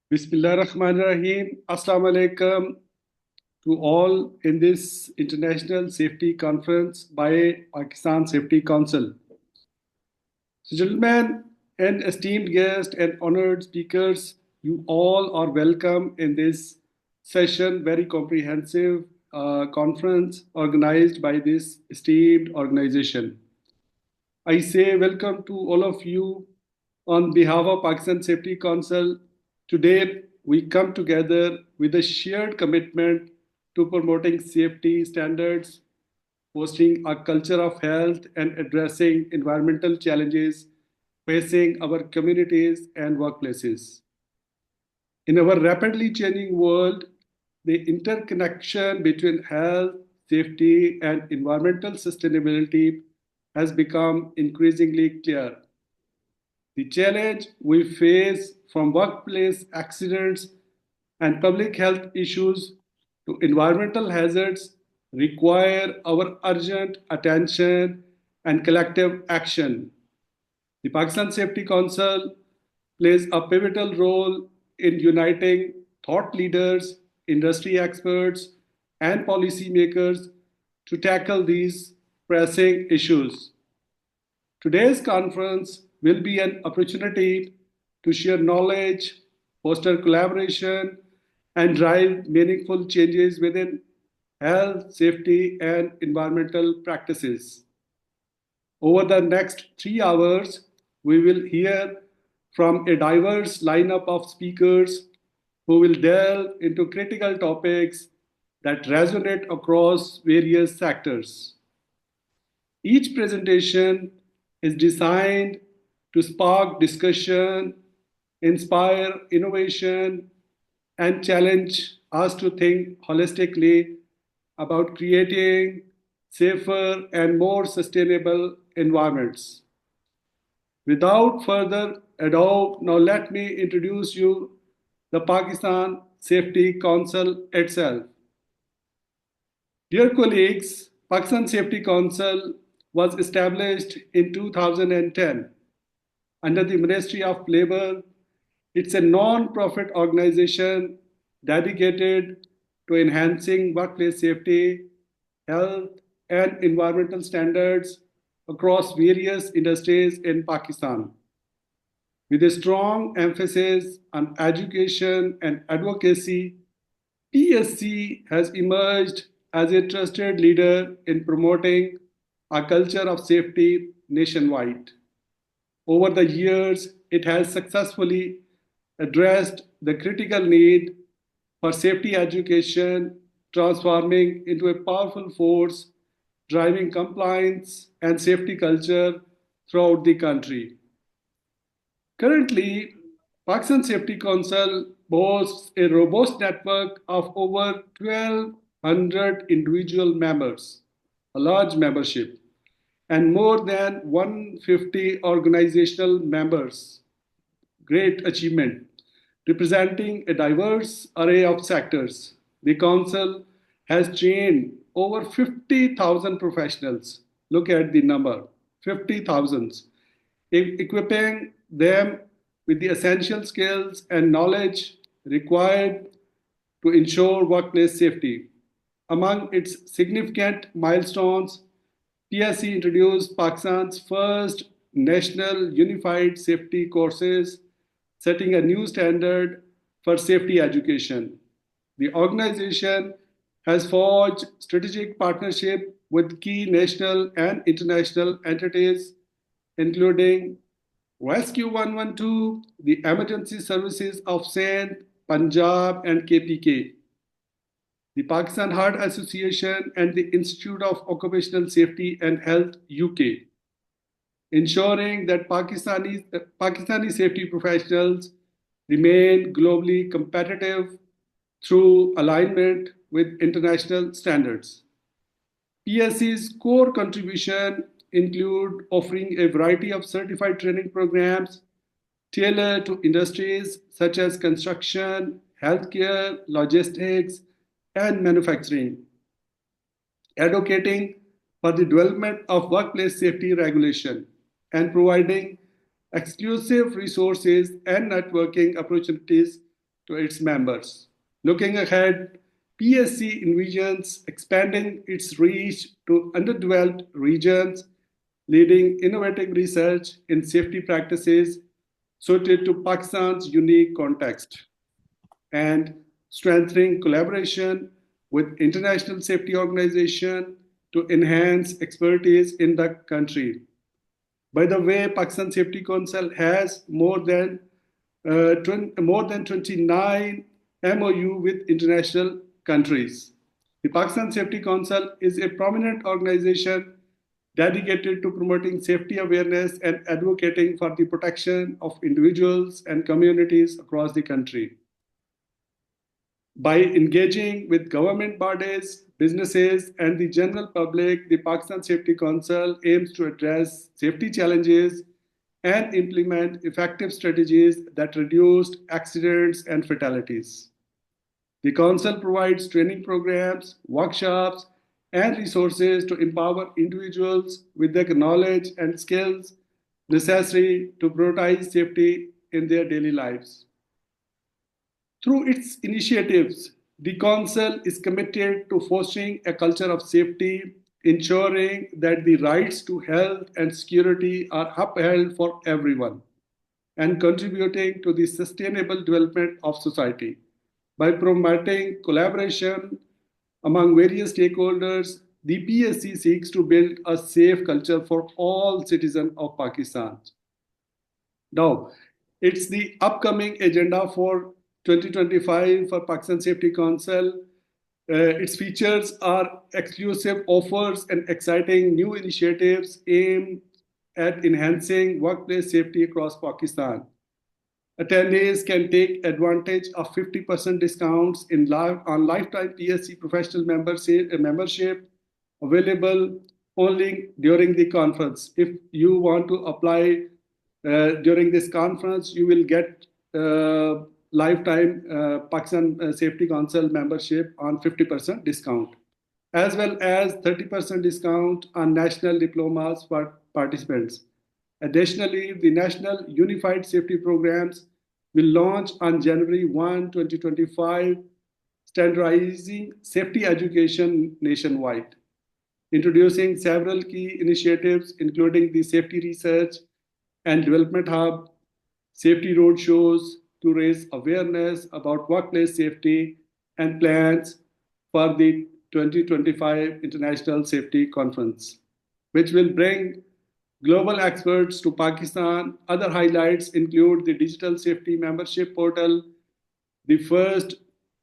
Bismillahirrahmanirrahim. Assalamu alaikum to all in this International Safety Conference by Pakistan Safety Council. So, gentlemen and esteemed guests and honored speakers, you all are welcome in this session, very comprehensive conference organized by this esteemed organization. I say welcome to all of you on behalf of Pakistan Safety Council. Today, we come together with a shared commitment to promoting safety standards, fostering a culture of health, and addressing environmental challenges facing our communities and workplaces. In our rapidly changing world, the interconnection between health, safety, and environmental sustainability has become increasingly clear. The challenge we face from workplace accidents and public health issues to environmental hazards require our urgent attention and collective action. The Pakistan Safety Council plays a pivotal role in uniting thought leaders, industry experts, and policymakers to tackle these pressing issues. Today's conference will be an opportunity to share knowledge, foster collaboration, and drive meaningful changes within health, safety, and environmental practices. Over the next 3 hours, we will hear from a diverse lineup of speakers who will delve into critical topics that resonate across various sectors. Each presentation is designed to spark discussion, inspire innovation, and challenge us to think holistically about creating safer and more sustainable environments. Without further ado, now let me introduce you the Pakistan Safety Council itself. Dear colleagues, Pakistan Safety Council was established in 2010 under the Ministry of Labour. It's a non-profit organization dedicated to enhancing workplace safety, health, and environmental standards across various industries in Pakistan. With a strong emphasis on education and advocacy, PSC has emerged as a trusted leader in promoting a culture of safety nationwide. Over the years, it has successfully addressed the critical need for safety education, transforming into a powerful force driving compliance and safety culture throughout the country. Currently, Pakistan Safety Council boasts a robust network of over 1,200 individual members, a large membership, and more than 150 organizational members. Great achievement, representing a diverse array of sectors. The Council has trained over 50,000 professionals. Look at the number 50,000, equipping them with the essential skills and knowledge required to ensure workplace safety. Among its significant milestones, PSC introduced Pakistan's first national unified safety courses, setting a new standard for safety education. The organization has forged strategic partnership with key national and international entities, including Rescue 112, the Emergency Services of Sindh, Punjab, and KPK, the Pakistan Heart Association, and the Institute of Occupational Safety and Health, UK, ensuring that Pakistani safety professionals remain globally competitive through alignment with international standards. PSC's core contribution include offering a variety of certified training programs tailored to industries such as construction, healthcare, logistics, and manufacturing, advocating for the development of workplace safety regulation, and providing exclusive resources and networking opportunities to its members. Looking ahead, PSC envisions expanding its reach to underdeveloped regions, leading innovative research in safety practices suited to Pakistan's unique context, and strengthening collaboration with international safety organizations to enhance expertise in the country. By the way, Pakistan Safety Council has more than 29 MOU with international countries. The Pakistan Safety Council is a prominent organization dedicated to promoting safety awareness and advocating for the protection of individuals and communities across the country. By engaging with government bodies, businesses, and the general public, the Pakistan Safety Council aims to address safety challenges and implement effective strategies that reduce accidents and fatalities. The Council provides training programs, workshops, and resources to empower individuals with the knowledge and skills necessary to prioritize safety in their daily lives. Through its initiatives, the Council is committed to fostering a culture of safety, ensuring that the rights to health and security are upheld for everyone, and contributing to the sustainable development of society. By promoting collaboration among various stakeholders, the PSC seeks to build a safe culture for all citizens of Pakistan. Now, it's the upcoming agenda for 2025 for Pakistan Safety Council. Its features are exclusive offers and exciting new initiatives aimed at enhancing workplace safety across Pakistan. Attendees can take advantage of 50% discounts on lifetime PSC professional membership available only during the conference. If you want to apply during this conference, you will get lifetime Pakistan Safety Council membership on 50% discount, as well as 30% discount on national diplomas for participants. Additionally, the National Unified Safety Programs will launch on January 1, 2025, standardizing safety education nationwide, introducing several key initiatives, including the Safety Research and Development Hub, safety roadshows to raise awareness about workplace safety, and plans for the 2025 International Safety Conference, which will bring global experts to Pakistan. Other highlights include the Digital Safety Membership Portal, the first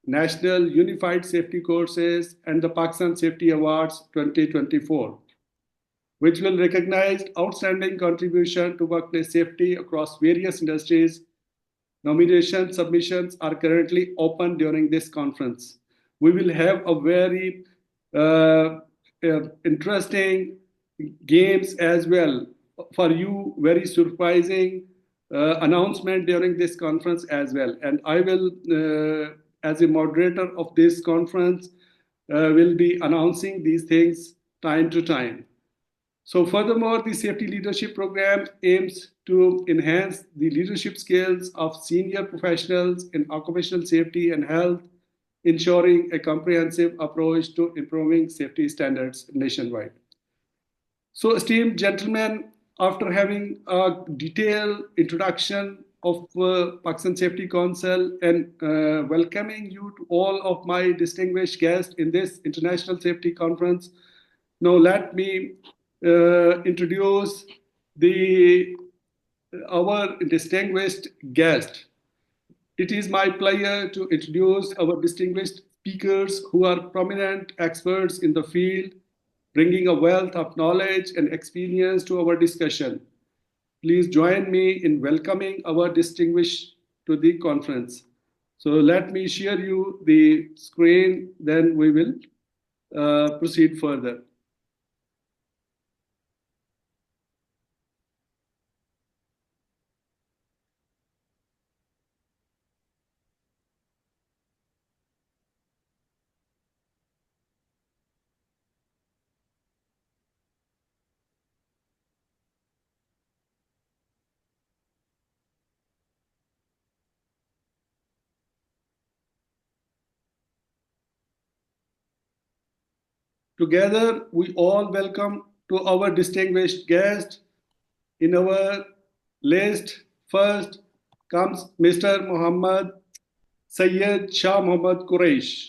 National Unified Safety Courses, and the Pakistan Safety Awards 2024, which will recognize outstanding contribution to workplace safety across various industries. Nomination submissions are currently open during this conference. We will have a very interesting games as well for you, very surprising announcement during this conference as well. And I will, as a moderator of this conference, will be announcing these things time to time. So furthermore, the Safety Leadership Program aims to enhance the leadership skills of senior professionals in occupational safety and health, ensuring a comprehensive approach to improving safety standards nationwide. So, esteemed gentlemen, after having a detailed introduction of Pakistan Safety Council and welcoming you to all of my distinguished guests in this International Safety Conference, now let me introduce our distinguished guest. It is my pleasure to introduce our distinguished speakers who are prominent experts in the field, bringing a wealth of knowledge and experience to our discussion. Please join me in welcoming our distinguished to the conference. So let me share you the screen, then we will proceed further. Together, we all welcome to our distinguished guest. In our list, first comes Mr. Muhammad Sayyid Shah Muhammad Quraish.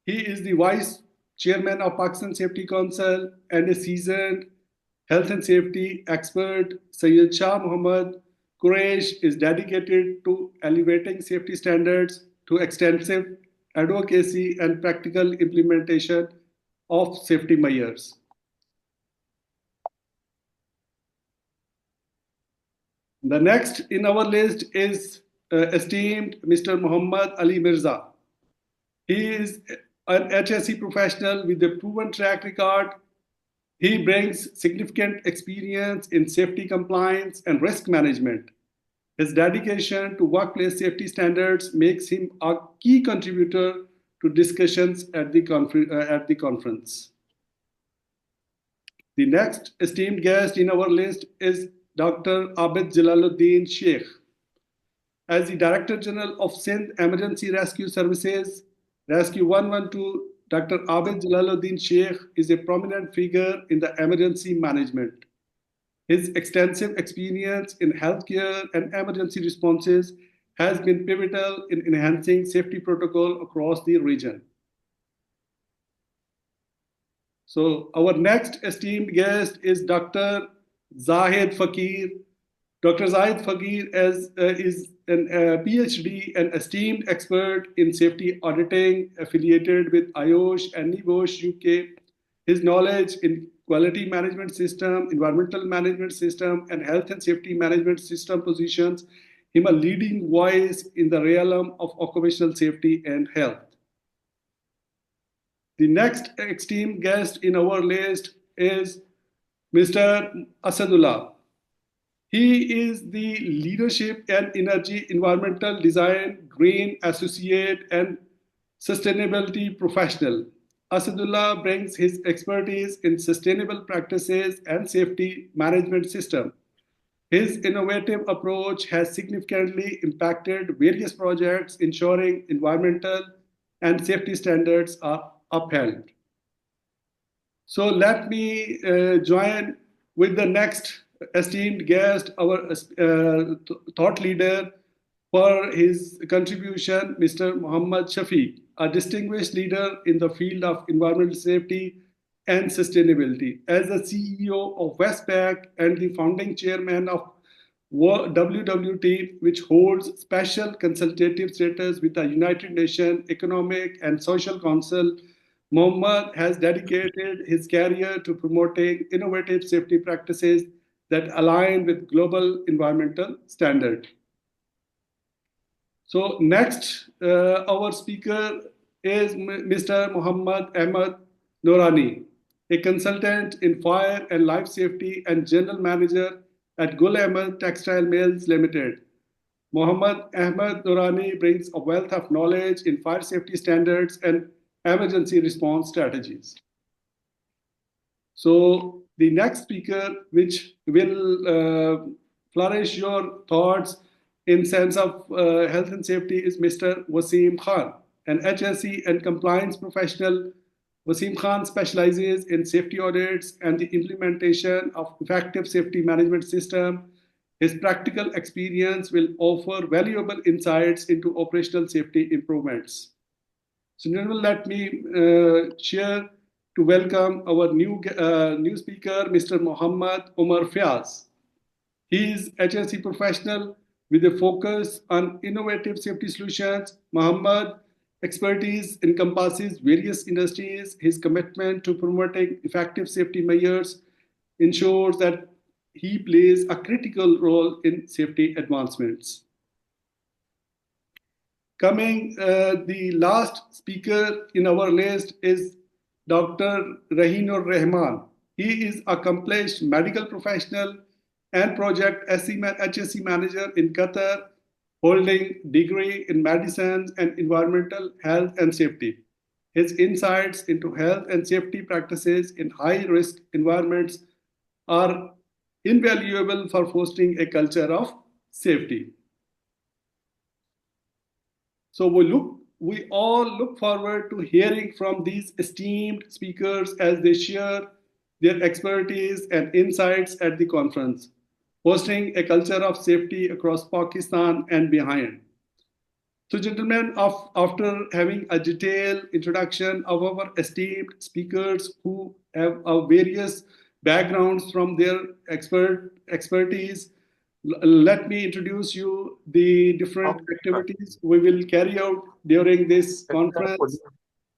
He is the Vice Chairman of Pakistan Safety Council and a seasoned health and safety expert. Sayyid Shah Muhammad Quraish is dedicated to elevating safety standards through extensive advocacy and practical implementation of safety measures. The next in our list is esteemed Mr. Muhammad Ali Mirza. He is an HSE professional with a proven track record. He brings significant experience in safety compliance and risk management. His dedication to workplace safety standards makes him a key contributor to discussions at the conference. The next esteemed guest in our list is Dr. Abid Jalaluddin Sheikh. As the Director General of Sindh Emergency Rescue Services, Rescue 112, Dr. Abid Jalaluddin Sheikh is a prominent figure in the emergency management. His extensive experience in healthcare and emergency responses has been pivotal in enhancing safety protocol across the region. So our next esteemed guest is Dr. Zahid Fakir. Dr. Zahid Fakir is a PhD and esteemed expert in safety auditing, affiliated with IOSH and NIBOSH UK. His knowledge in quality management system, environmental management system, and health and safety management system positions him a leading voice in the realm of occupational safety and health. The next esteemed guest in our list is Mr. Asadullah. He is the Leadership and Energy Environmental Design Green Associate and Sustainability Professional. Asadullah brings his expertise in sustainable practices and safety management system. His innovative approach has significantly impacted various projects, ensuring environmental and safety standards are upheld. So let me join with the next esteemed guest, our thought leader for his contribution, Mr. Muhammad Shafi, a distinguished leader in the field of environmental safety and sustainability. As the CEO of Westpac and the founding chairman of WWT, which holds special consultative status with the United Nations Economic and Social Council, Muhammad has dedicated his career to promoting innovative safety practices that align with global environmental standards. So next, our speaker is Mr. Muhammad Ahmed Noorani, a consultant in fire and life safety and general manager at Gul Ahmed Textile Mills Limited. Muhammad Ahmed Noorani brings a wealth of knowledge in fire safety standards and emergency response strategies. So the next speaker, which will flourish your thoughts in sense of health and safety, is Mr. Wasim Khan, an HSE and compliance professional. Wasim Khan specializes in safety audits and the implementation of effective safety management system. His practical experience will offer valuable insights into operational safety improvements. So now let me share to welcome our new speaker, Mr. Muhammad Umar Fiaz. He is HSE professional with a focus on innovative safety solutions. Muhammad's expertise encompasses various industries. His commitment to promoting effective safety measures ensures that he plays a critical role in safety advancements. The last speaker in our list is Dr. Raheen or Rehman. He is accomplished medical professional and project HSE manager in Qatar, holding degree in medicine and environmental health and safety. His insights into health and safety practices in high-risk environments are invaluable for fostering a culture of safety. So we look we all look forward to hearing from these esteemed speakers as they share their expertise and insights at the conference, fostering a culture of safety across Pakistan and beyond. So, gentlemen, after having a detailed introduction of our esteemed speakers who have various backgrounds from their expertise, let me introduce you the different activities we will carry out during this conference.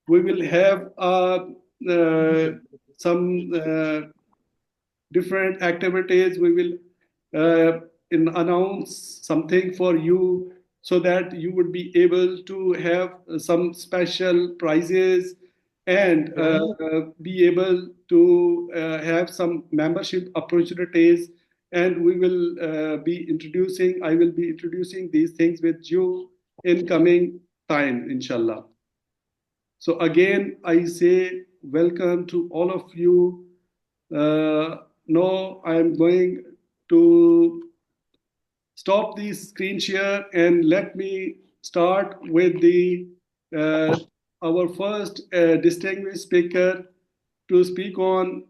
We will have some different activities. We will announce something for you so that you would be able to have some special prizes and be able to have some membership opportunities. And we will I will be introducing these things with you in coming time, inshallah. So again, I say welcome to all of you. Now I am going to stop the screen share and let me start with the our first distinguished speaker to speak on.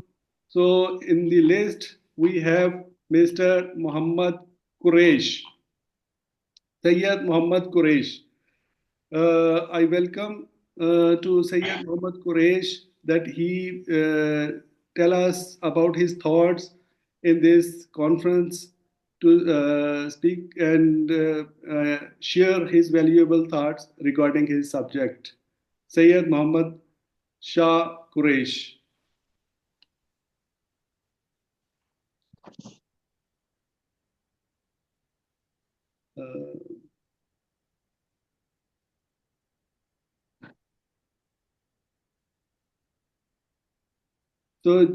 So in the list we have Mr. Muhammad Quresh, Sayyid Muhammad Quresh. I welcome to Sayyid Muhammad Quresh that he tell us about his thoughts in this conference to speak and share his valuable thoughts regarding his subject. Sayyid Muhammad Shah Quresh. So,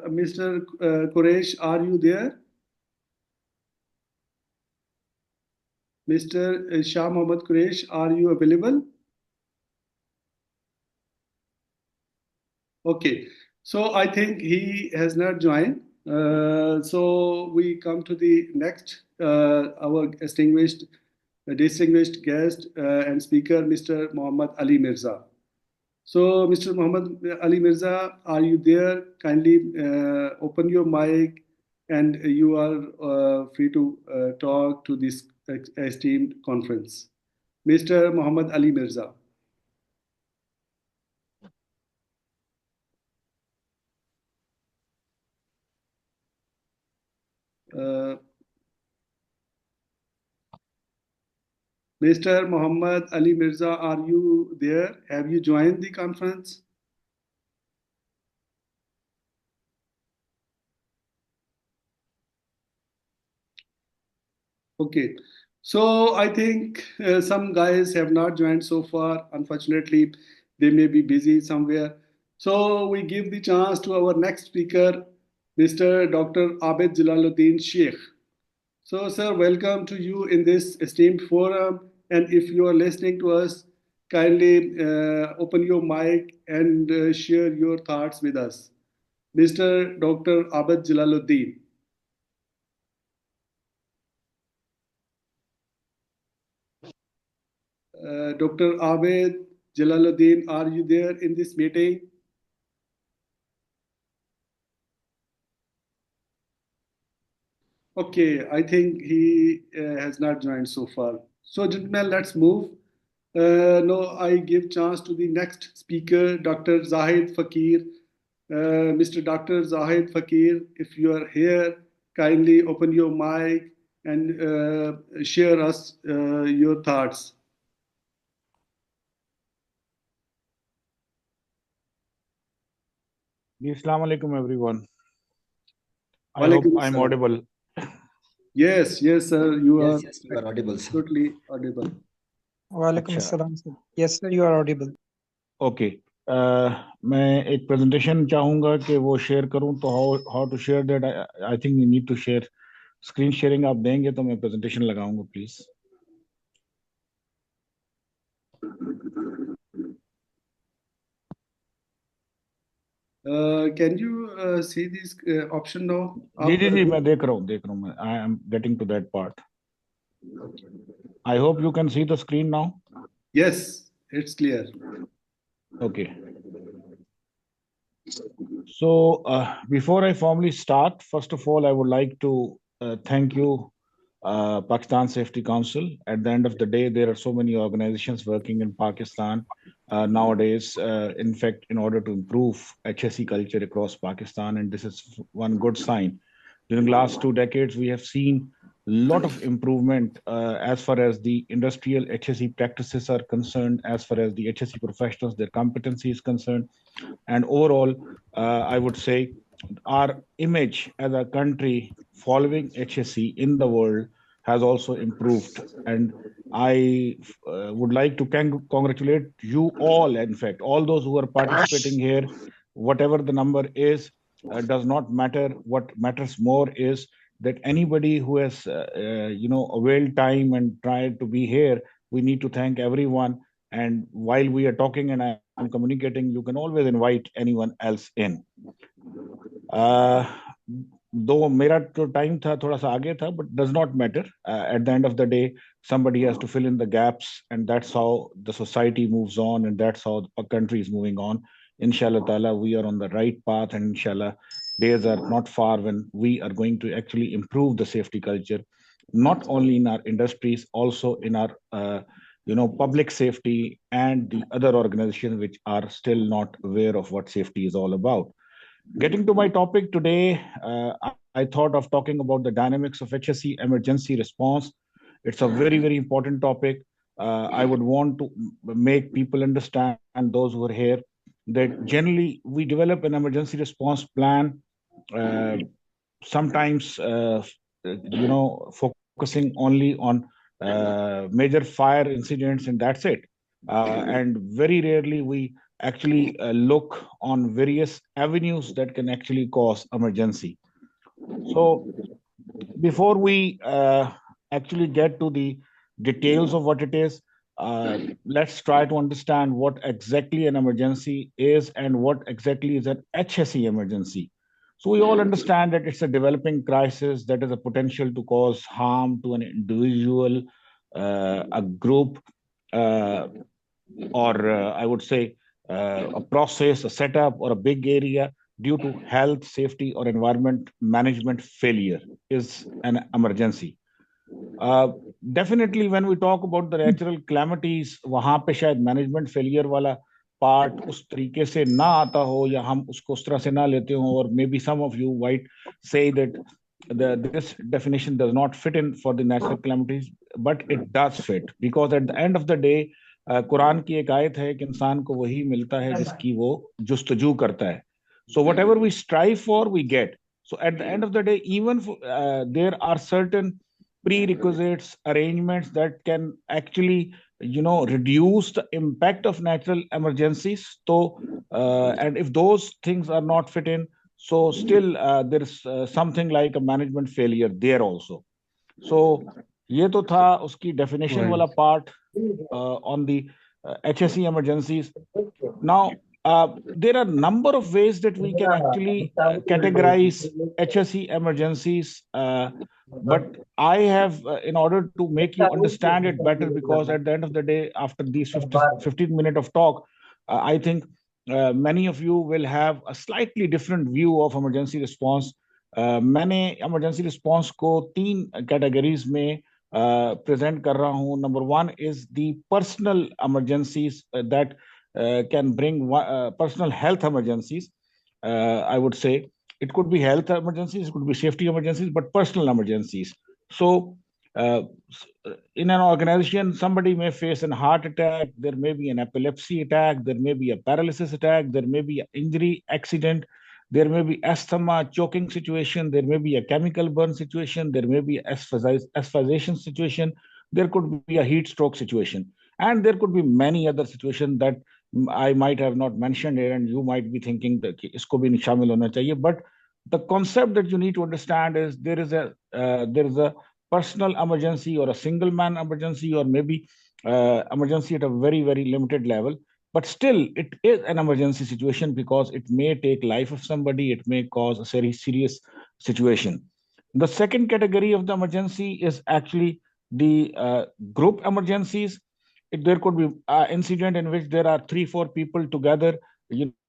Mr. Quresh, are you there? Mr. Shah Muhammad Quresh, are you available? Okay, so I think he has not joined. So we come to the next, our distinguished guest and speaker, Mr. Muhammad Ali Mirza. So, Mr. Muhammad Ali Mirza, are you there? Kindly open your mic and you are free to talk to this esteemed conference. Mr. Muhammad Ali Mirza. Mr. Muhammad Ali Mirza, are you there? Have you joined the conference? Okay, so I think some guys have not joined so far. Unfortunately, they may be busy somewhere. So we give the chance to our next speaker, Mr. Dr. Abid Jalaluddin Sheikh. So, sir, welcome to you in this esteemed forum. And if you are listening to us, kindly open your mic and share your thoughts with us. Mr. Dr. Abid Jalaluddin. Dr. Abid Jalaluddin, are you there in this meeting? Okay, I think he has not joined so far. So, gentlemen, let's move. Now I give chance to the next speaker, Dr. Zahid Fakir. Mr. Dr. Zahid Fakir, if you are here, kindly open your mic and share us your thoughts. Assalamu alaikum, everyone. I hope I'm audible. Yes, sir. You are audible, sir. Totally audible. Walaikum assalam, sir. Yes, sir, you are audible. Okay. मैं एक presentation चाहूँगा कि वो share करूँ तो how to share that I think you need to share screen sharing आप देंगे तो मैं presentation लगाऊँगा please. Can you see this option now? जी मैं देख रहा हूँ मैं. I am getting to that part. I hope you can see the screen now. Yes. It's clear. Okay. So before I formally start, first of all, I would like to thank you, Pakistan Safety Council. At the end of the day, there are so many organizations working in Pakistan nowadays, in fact, in order to improve HSE culture across Pakistan, and this is one good sign. During the last 2 decades, we have seen a lot of improvement as far as the industrial HSE practices are concerned, as far as the HSE professionals, their competency is concerned. And overall, I would say our image as a country following HSE in the world has also improved. And I would like to congratulate you all, in fact, all those who are participating here, whatever the number is, does not matter. What matters more is that anybody who has, availed time and tried to be here, we need to thank everyone. And while we are talking and I'm communicating, you can always invite anyone else in. Though मेरा तो time था थोड़ा सा आगे था, but does not matter. At the end of the day, somebody has to fill in the gaps, and that's how the society moves on, and that's how the country is moving on. Inshallah Ta'ala, we are on the right path, and inshallah, days are not far when we are going to actually improve the safety culture, not only in our industries, also in our public safety and the other organizations which are still not aware of what safety is all about. Getting to my topic today, I thought of talking about the dynamics of HSE emergency response. It's a very, very important topic. I would want to make people understand, and those who are here, that generally we develop an emergency response plan, sometimes, focusing only on major fire incidents, and that's it. And very rarely we actually look on various avenues that can actually cause emergency. So before we actually get to the details of what it is, let's try to understand what exactly an emergency is and what exactly is an HSE emergency. So we all understand that it's a developing crisis that has a potential to cause harm to an individual, a group, or I would say a process, a setup, or a big area due to health, safety, or environment management failure is an emergency. Definitely, when we talk about the natural calamities, वहां पे शायद management failure वाला part उस तरीके से ना आता हो या हम उसको उस तरह से ना लेते हो, or maybe some of you might say that this definition does not fit in for the natural calamities, but it does fit, because at the end of the day, Quran की एक आयत है कि इंसान को वही मिलता है जिसकी वो जुस्तजू करता है. So whatever we strive for, we get. So at the end of the day, even there are certain prerequisites, arrangements that can actually, reduce the impact of natural emergencies. So, and if those things are not fit in, so still there is something like a management failure there also. So, ये तो था उसकी definition वाला part on the HSE emergencies. Now, there are a number of ways that we can actually categorize HSE emergencies, but I have, in order to make you understand it better, because at the end of the day, after these 15 minutes of talk, I think many of you will have a slightly different view of emergency response. मैंने emergency response को 3 categories में present कर रहा हूँ. Number 1 is the personal emergencies that can bring personal health emergencies. I would say it could be health emergencies, it could be safety emergencies, but personal emergencies. So in an organization, somebody may face a heart attack, there may be an epilepsy attack, there may be a paralysis attack, there may be an injury, accident, there may be asthma, choking situation, there may be a chemical burn situation, there may be asphyxiation situation, there could be a heat stroke situation, and there could be many other situations that I might have not mentioned here, and you might be thinking that isko bhi shamil hona chahiye. But the concept that you need to understand is there is a personal emergency or a single man emergency, or maybe emergency at a very, very limited level. But still, it is an emergency situation because it may take life of somebody, it may cause a very serious situation. The second category of the emergency is actually the group emergencies. There could be incident in which there are 3-4 people together,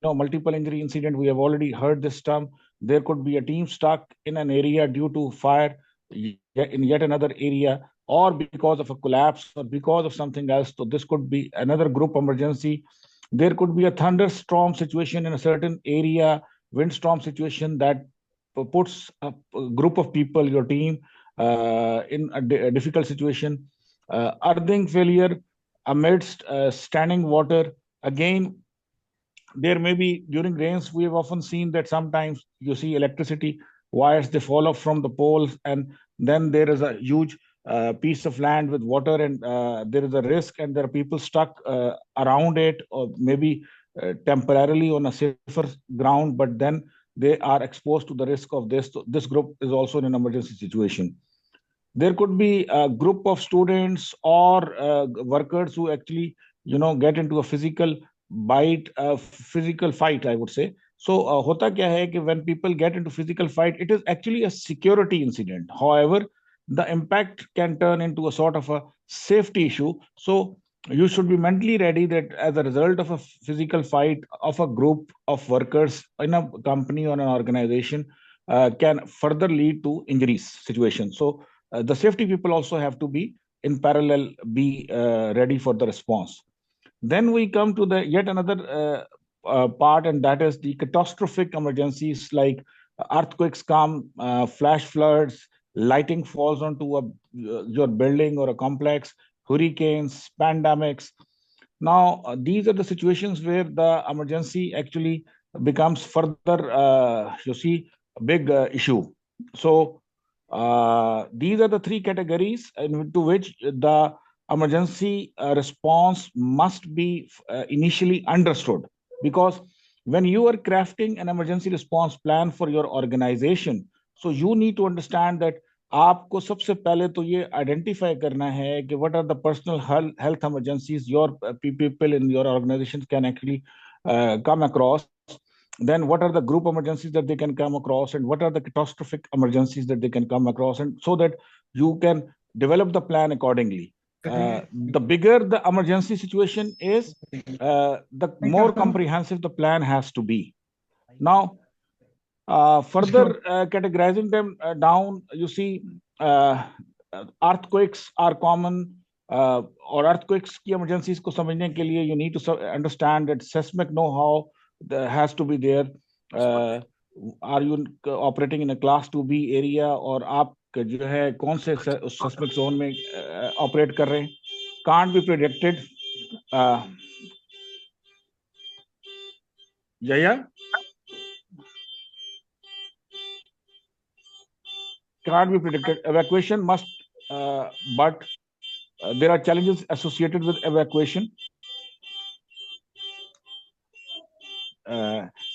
multiple injury incident. We have already heard this term. There could be a team stuck in an area due to fire in yet another area, or because of a collapse, or because of something else. So this could be another group emergency. There could be a thunderstorm situation in a certain area, windstorm situation that puts a group of people, your team, in a difficult situation. Earthing failure amidst standing water. Again, there may be during rains, we have often seen that sometimes you see electricity wires, they fall off from the poles, and then there is a huge piece of land with water, and there is a risk, and there are people stuck around it, or maybe temporarily on a safer ground, but then they are exposed to the risk of this. So this group is also in an emergency situation. There could be a group of students or workers who actually get into a physical physical fight, I would say. So hota kya hai कि when people get into physical fight, it is actually a security incident. However, the impact can turn into a sort of a safety issue. So you should be mentally ready that as a result of a physical fight of a group of workers in a company or an organization can further lead to injuries situation. So the safety people also have to be in parallel, be ready for the response. Then we come to the yet another part, and that is the catastrophic emergencies like earthquakes come, flash floods, lighting falls onto your building or a complex, hurricanes, pandemics. Now, these are the situations where the emergency actually becomes further, a big issue. So, these are the three categories into which the emergency response must be initially understood. Because when you are crafting an emergency response plan for your organization, so you need to understand that आपको सबसे पहले तो ये identify करना है कि what are the personal health emergencies your people in your organization can actually come across. Then what are the group emergencies that they can come across, and what are the catastrophic emergencies that they can come across, and so that you can develop the plan accordingly. The bigger the emergency situation is, the more comprehensive the plan has to be. Now, further categorizing them down, you see, earthquakes are common, or earthquakes की emergencies को समझने के लिए you need to understand that seismic know-how has to be there. Are you operating in a class 2B area, और आप जो है कौन से seismic zone में operate कर रहे हैं, can't be predicted. Yeah. Can't be predicted. Evacuation must, but there are challenges associated with evacuation.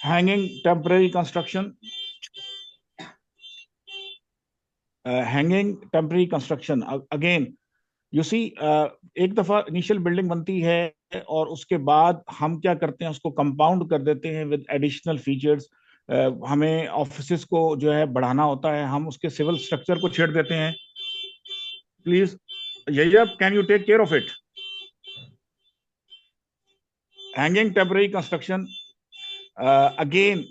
Hanging temporary construction. Hanging temporary construction. Again, you see, एक दफा इनिशियल बिल्डिंग बनती है और उसके बाद हम क्या करते हैं, उसको कंपाउंड कर देते हैं विद एडिशनल फीचर्स. हमें ऑफिसेस को जो है बढ़ाना होता है, हम उसके सिविल स्ट्रक्चर को छेड़ देते हैं. प्लीज यही, can you take care of it? Hanging temporary construction. Again,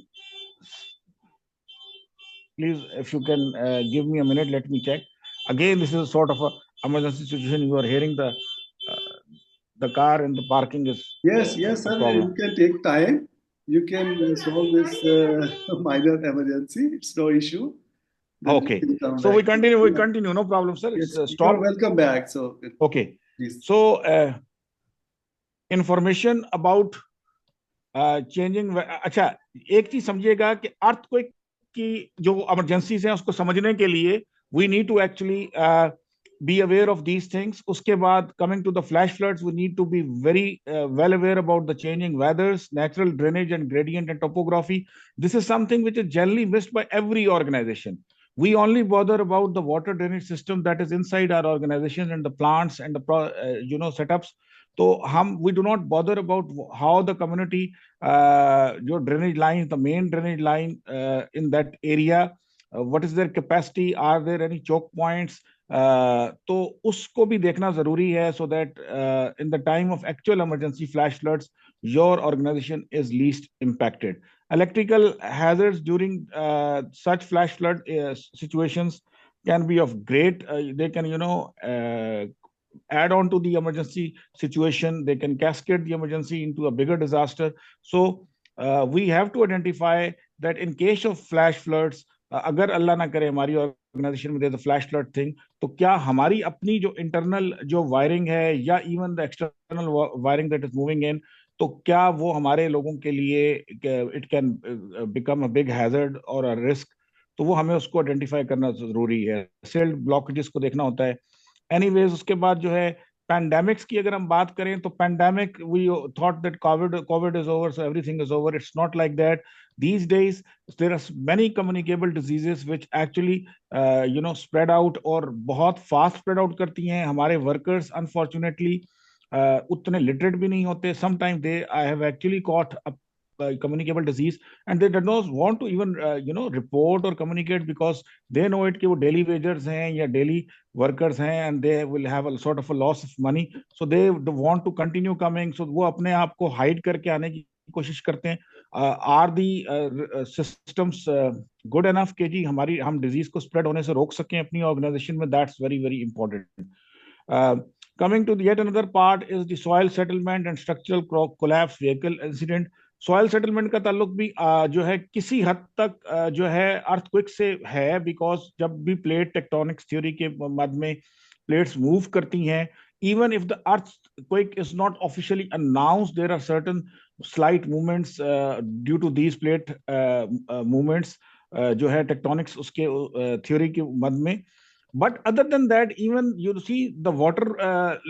please, if you can give me a minute, let me check. Again, this is a sort of a emergency situation. You are hearing the car and the parking is yes, sir. You can take time. You can solve this minor emergency. It's no issue. Then okay. So we continue. We continue. No problem, sir. Yes, it's stop. You're welcome back. So okay. Please. So information about changing. अच्छा, एक चीज समझिएगा कि earthquake की जो emergencies हैं उसको समझने के लिए we need to actually be aware of these things. Uske baad, coming to the flash floods, we need to be very well aware about the changing weathers, natural drainage and gradient and topography. This is something which is generally missed by every organization. We only bother about the water drainage system that is inside our organization and the plants and the setups. So we do not bother about how the community, your drainage lines, the main drainage line in that area, what is their capacity? Are there any choke points? तो उसको भी देखना जरूरी है, so that in the time of actual emergency flash floods your organisation is least impacted. Electrical hazards during such flash flood situations can be of great, they can, add on to the emergency situation. They can cascade the emergency into a bigger disaster. So we have to identify that in case of flash floods, अगर अल्लाह ना करे हमारी organisation में flash flood thing, तो क्या हमारी अपनी जो इंटरनल जो वायरिंग है या even the external wiring that is moving in, तो क्या वो हमारे लोगों के लिए it can become a big hazard और अ रिस्क? तो वो हमें उसको आइडेंटिफाई करना जरूरी है, सेल्ड ब्लॉकेजेस को देखना होता है। एनीवेज, उसके बाद जो है पैंडेमिक्स की अगर हम बात करें, तो pandemic we thought that Covid is over, so everything is over. It's not like that. These days there are many communicable diseases which actually spread out और बहुत फास्ट स्प्रेड आउट करती हैं। हमारे वर्कर्स अनफॉर्चुनेटली उतने literate भी नहीं होते। Sometime they I have actually caught communicable disease and they do not want to even report or communicate because they know it कि वो daily wagers हैं या daily workers हैं and they will have a sort of a loss of money, so they want to continue coming, so वो अपने आप को hide करके आने की कोशिश करते हैं। Are the systems good enough के जी हमारी हम डिजीज को स्प्रेड होने से रोक सकें अपनी ऑर्गेनाइजेशन में? That's very very important. Coming to yet another part is the soil settlement and structural collapse vehicle incident. Soil settlement का ताल्लुक भी जो है किसी हद तक जो है अर्थक्वेक से है, बिकॉज जब भी प्लेट टेक्टोनिक्स थ्योरी के मद में प्लेट्स मूव करती हैं, even if the earthquake is not officially announced, there are certain slight movements due to these plate movements जो है टेक्टोनिक्स उसके थ्योरी के मद में। But other than that, even you see the water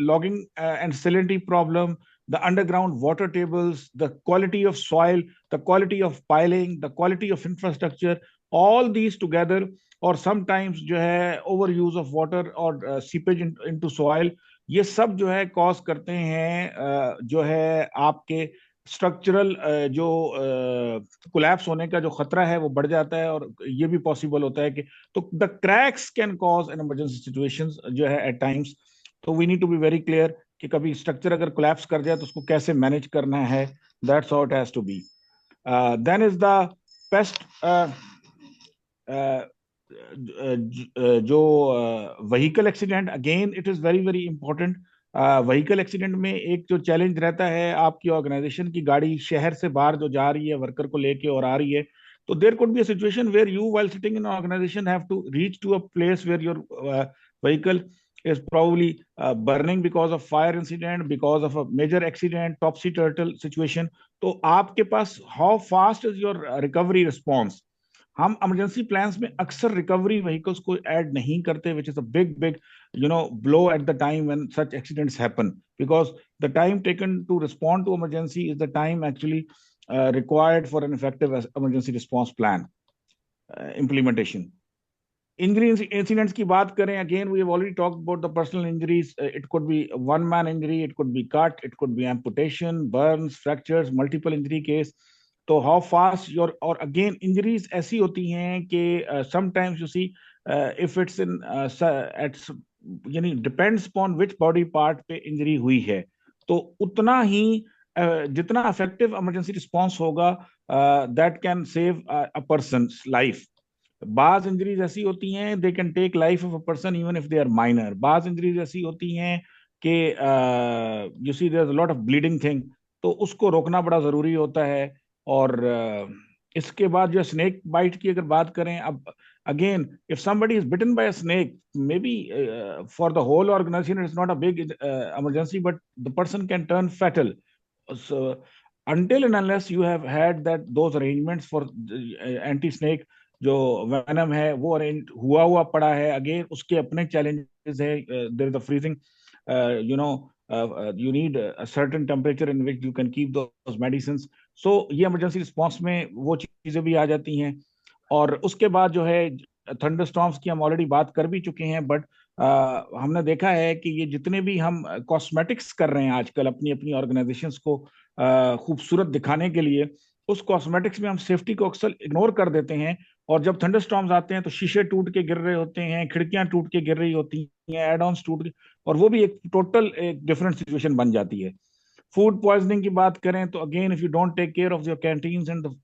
logging and salinity problem, the underground water tables, the quality of soil, the quality of piling, the quality of infrastructure, all these together, or sometimes जो है overuse of water or seepage into soil, ये सब जो है cause करते हैं जो है आपके स्ट्रक्चरल जो कोलैप्स होने का जो खतरा है वो बढ़ जाता है, और ये भी पॉसिबल होता है कि तो the cracks can cause an emergency situations जो है एट टाइम्स। तो we need to be very clear कि कभी स्ट्रक्चर अगर कोलैप्स कर जाए तो उसको कैसे मैनेज करना है। That's how it has to be. Then is the pest जो vehicle accident, again it is very very important. Vehicle accident में एक जो चैलेंज रहता है, आपकी ऑर्गेनाइजेशन की गाड़ी शहर से बाहर जो जा रही है वर्कर को लेके और आ रही है, तो there could be a situation where you while sitting in organisation have to reach to a place where your vehicle is probably burning because of fire incident, because of a major accident, topsy turtle situation. तो आपके पास how fast is your recovery response? हम emergency plans में अक्सर recovery vehicles को add नहीं करते, which is a big big blow at the time when such accidents happen, because the time taken to respond to emergency is the time actually required for an effective emergency response plan implementation. Injury incidents की बात करें, again we have already talked about the personal injuries. It could be one man injury, it could be cut, it could be amputation, burns, fractures, multiple injury case. तो how fast your, और again injuries ऐसी होती हैं कि sometimes you see if it's in at यानी depends upon which body part पे injury हुई है, तो उतना ही जितना इफेक्टिव इमरजेंसी रिस्पांस होगा that can save a person's life. बाज इंजरीज ऐसी होती हैं they can take life of a person even if they are minor. बाज इंजरीज ऐसी होती हैं कि you C there is a lot of bleeding thing, तो उसको रोकना बड़ा जरूरी होता है। और इसके बाद जो स्नेक बाइट की अगर बात करें, अब again if somebody is bitten by a snake, maybe for the whole organisation it's not a big emergency, but the person can turn fatal until and unless you have had that those arrangements for anti snake जो venom है वो arrange हुआ पड़ा है। Again उसके अपने challenges है, there is a freezing you need a certain temperature in which you can keep those medicines. So ये इमरजेंसी रिस्पांस में वो चीजें भी आ जाती हैं। और उसके बाद जो है थंडरस्टॉर्म्स की हम ऑलरेडी बात कर भी चुके हैं, बट हमने देखा है कि ये जितने भी हम कॉस्मेटिक्स कर रहे हैं आजकल अपनी अपनी ऑर्गेनाइजेशंस को खूबसूरत दिखाने के लिए, उस कॉस्मेटिक्स में हम सेफ्टी को अक्सर इग्नोर कर देते हैं और जब थंडरस्टॉर्म्स आते हैं तो शीशे टूट के गिर रहे होते हैं, खिड़कियां टूट के गिर रही होती हैं, एड ऑन्स टूट के, और वो भी एक टोटल एक डिफरेंट सिचुएशन बन जाती है। फूड पॉइजनिंग की बात करें तो again if you don't take care of your canteens and the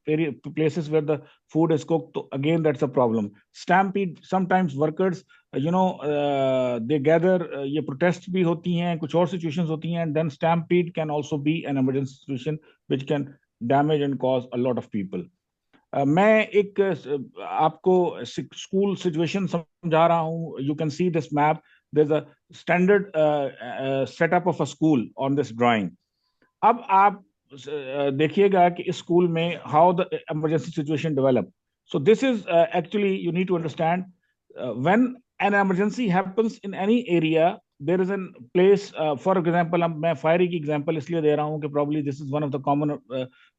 places where the food is cooked, तो again that's a problem. Stampede, sometimes workers they gather, ये प्रोटेस्ट भी होती हैं, कुछ और सिचुएशंस होती हैं, and then stampede can also be an emergency situation which can damage and cause a lot of people. मैं एक आपको स्कूल सिचुएशन समझा रहा हूँ। You can see this map, there is a standard setup of a school on this drawing. अब आप देखिएगा कि इस स्कूल में how the emergency situation develop. So this is actually you need to understand when an emergency happens in any area, there is an place, for example अब मैं firing की example इसलिए दे रहा हूं कि probably this is one of the common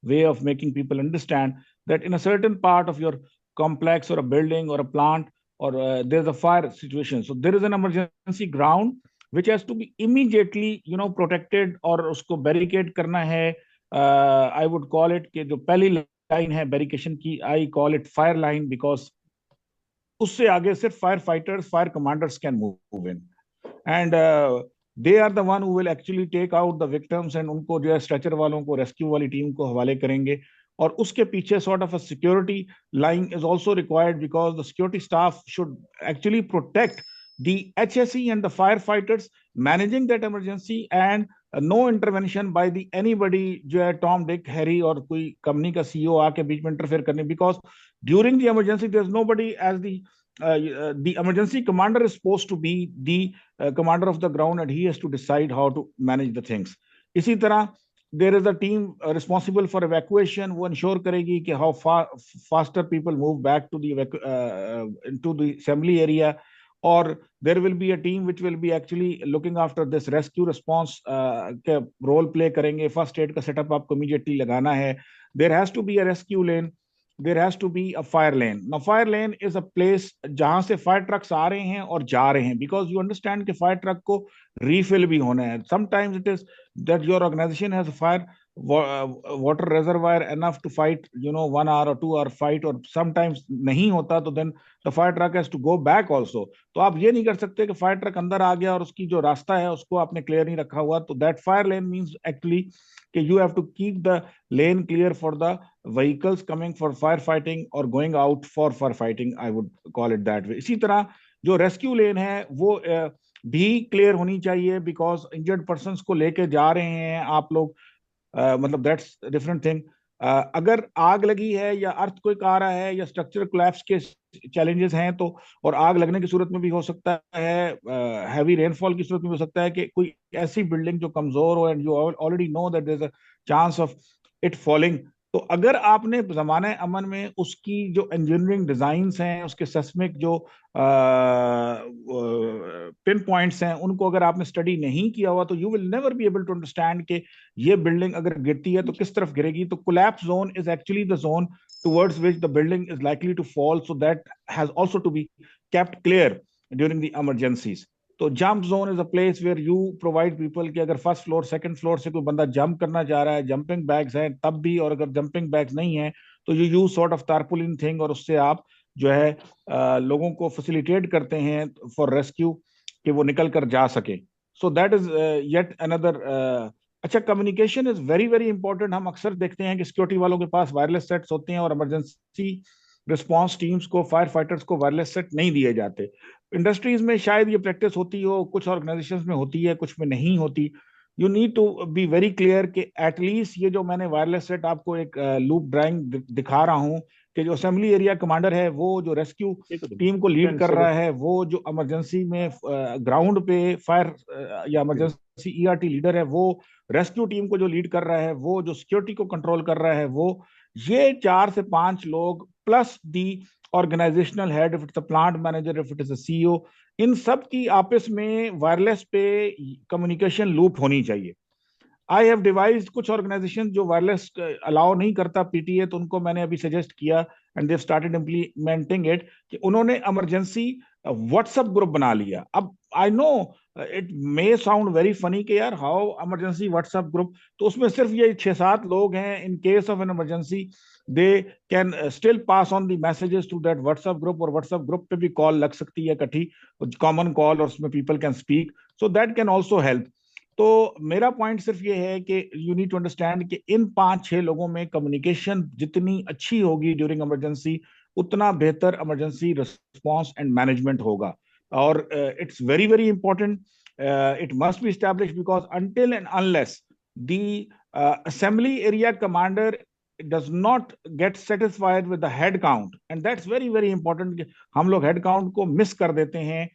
way of making people understand that in a certain part of your complex or a building or a plant or there's a fire situation, so there is an emergency ground which has to be immediately protected और उसको barricade करना है। I would call it कि जो पहली line है बैरिकेशन की, I call it fire line because उससे आगे सिर्फ fire fighters, fire commanders can move in, and they are the one who will actually take out the victims, and उनको जो है स्ट्रेचर वालों को, रेस्क्यू वाली टीम को हवाले करेंगे। और उसके पीछे sort of a security line is also required because the security staff should actually protect the HSE and the firefighters managing that emergency, and no intervention by the anybody जो है Tom Dick Harry और कोई company का CEO आके बीच में interfere करने, because during the emergency there's nobody as the emergency commander is supposed to be the commander of the ground and he has to decide how to manage the things. इसी तरह there is a team responsible for evacuation, वो ensure करेगी कि how faster people move back to the into the assembly area, or there will be a team which will be actually looking after this rescue response के role play करेंगे। first aid का setup आपको immediately लगाना है। there has to be a rescue lane, there has to be a fire lane. Now fire lane is a place जहां से fire trucks आ रहे हैं और जा रहे हैं, because you understand कि fire truck को refill भी होना है। sometimes it is that your organization has a fire water reservoir enough to fight 1 hour or 2 hour fight, और sometimes नहीं होता तो then the fire truck has to go back also। तो आप ये नहीं कर सकते कि फायर ट्रक अंदर आ गया और उसकी जो रास्ता है उसको आपने क्लियर नहीं रखा हुआ। तो that fire lane means actually कि you have to keep the lane clear for the vehicles coming for fire fighting और going out for fire fighting, I would call it that way. इसी तरह जो rescue लेन है वो भी clear होनी चाहिए, बिकॉज इंजर्ड पर्सन को लेके जा रहे हैं आप लोग, मतलब दैट्स डिफरेंट थिंग। अगर आग लगी है या अर्थक्वेक आ रहा है या स्ट्रक्चर कोलैप्स के चैलेंजेस हैं तो, और आग लगने की सूरत में भी हो सकता है, हैवी रेनफॉल की सूरत में हो सकता है कि कोई ऐसी बिल्डिंग जो कमजोर हो and you already know that there is a chance of it falling. तो अगर आपने जमाने अमन में उसकी जो इंजीनियरिंग डिजाइन्स हैं, उसके सेस्मिक जो पिन पॉइंट्स हैं, उनको अगर आपने स्टडी नहीं किया हुआ तो you will never be able to understand कि ये बिल्डिंग अगर गिरती है तो किस तरफ गिरेगी। तो collapse zone is actually the zone towards which the building is likely to fall, so that has also to be kept clear during the emergencies. तो jump zone is a place where you provide people कि अगर first floor second floor से कोई बंदा jump करना चाह रहा है, जंपिंग बैग्स हैं तब भी, और अगर जंपिंग बैग्स नहीं है तो you use sort of tarpaulin thing, और उससे आप जो है लोगों को फैसिलिटेट करते हैं फॉर रेस्क्यू कि वो निकल कर जा सके। So that is yet another. अच्छा, communication is very very important. हम अक्सर देखते हैं कि सिक्योरिटी वालों के पास वायरलेस सेट्स होते हैं और इमरजेंसी रिस्पांस टीम्स को, फायर फाइटर्स को वायरलेस सेट नहीं दिए जाते। इंडस्ट्रीज में शायद ये प्रैक्टिस होती हो, कुछ ऑर्गेनाइजेशंस में होती है, कुछ में नहीं होती। You need to be very clear कि एटलीस्ट ये जो मैंने वायरलेस सेट आपको एक लूप ड्राइंग दिखा रहा हूँ कि जो असेंबली एरिया कमांडर है वो जो रेस्क्यू टीम को लीड कर रहा है, वो जो इमरजेंसी में ग्राउंड पे फायर या इमरजेंसी ईआरटी लीडर है वो रेस्क्यू टीम को जो लीड कर रहा है, वो जो सिक्योरिटी को कंट्रोल कर रहा है, वो ये 4 से 5 लोग plus the organisational head, if it's a plant manager, if it is a CEO, इन सब की आपस में वायरलेस पे कम्युनिकेशन लूप होनी चाहिए। आई हैव डिवाइज्ड, कुछ ऑर्गेनाइजेशन जो वायरलेस अलाउ नहीं करता पीटीए, तो उनको मैंने अभी सजेस्ट किया and they started implementing it कि उन्होंने इमरजेंसी व्हाट्सएप ग्रुप बना लिया। अब I know it may sound very funny कि यार हाउ इमरजेंसी व्हाट्सएप ग्रुप, तो उसमें सिर्फ ये 6-7 लोग हैं, in case of an emergency they can still pass on the messages to that WhatsApp group, और व्हाट्सएप ग्रुप पे भी कॉल लग सकती है इकट्ठी, कॉमन कॉल, और उसमें people can speak, so that can also help. तो मेरा पॉइंट सिर्फ ये है कि यू नीड टू अंडरस्टैंड कि इन 5-6 लोगों में कम्युनिकेशन जितनी अच्छी होगी ड्यूरिंग इमरजेंसी, उतना बेहतर इमरजेंसी रिस्पांस एंड मैनेजमेंट होगा। और it's very very important, it must be established because until and unless the assembly area commander does not get satisfied with the head count, and that's very very important, हम लोग head count को miss कर देते हैं,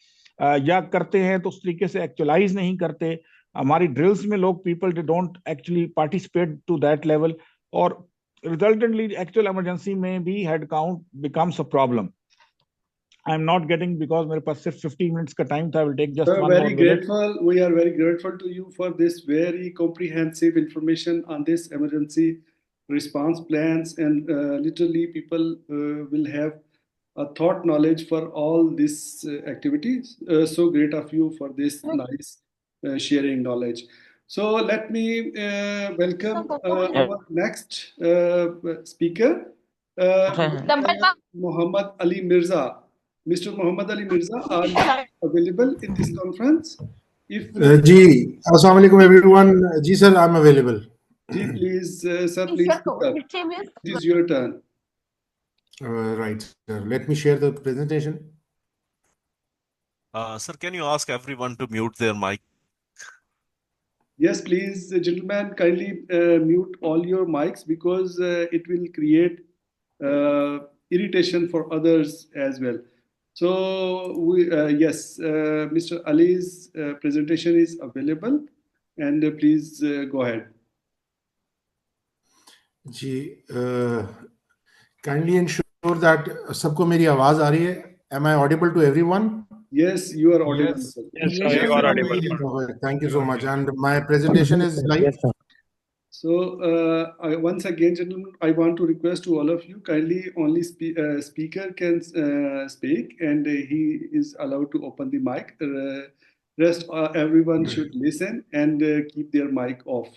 या करते हैं तो उस तरीके से एक्चुअलाइज नहीं करते। हमारी ड्रिल्स में लोग people don't actually participate to that level, और रिजल्टेंटली एक्चुअल इमरजेंसी में भी head count becomes a problem. I am not getting, because मेरे पास सिर्फ 15 मिनट्स का टाइम था, I will take just one Very more minute. grateful. We are very grateful to you for this very comprehensive information on this emergency response plans, and literally people will have a thought knowledge for all these activities. So great of you for this nice sharing knowledge. So let me welcome our next speaker, Muhammad Ali Mirza. Mr. Muhammad Ali Mirza, are you available in this conference? If जी अस्सलाम वालेकुम everyone. जी sir, I am available. जी please, sir, please speak up. It is your turn. Right, sir. Let me share the presentation. Sir, can you ask everyone to mute their mic? Yes, please, gentlemen, kindly mute all your mics, because it will create irritation for others as well. So, yes, Mr. Ali's presentation is available, and please go ahead. जी kindly ensure that सबको मेरी आवाज आ रही है। Am I audible to everyone? Yes, you are audible. Yes. Sir. Yes, sir, you are audible. Thank you so much. And my presentation is live. Yes, sir. So once again, gentlemen, I want to request to all of you, kindly only speaker can speak, and he is allowed to open the mic. Rest everyone should listen and keep their mic off.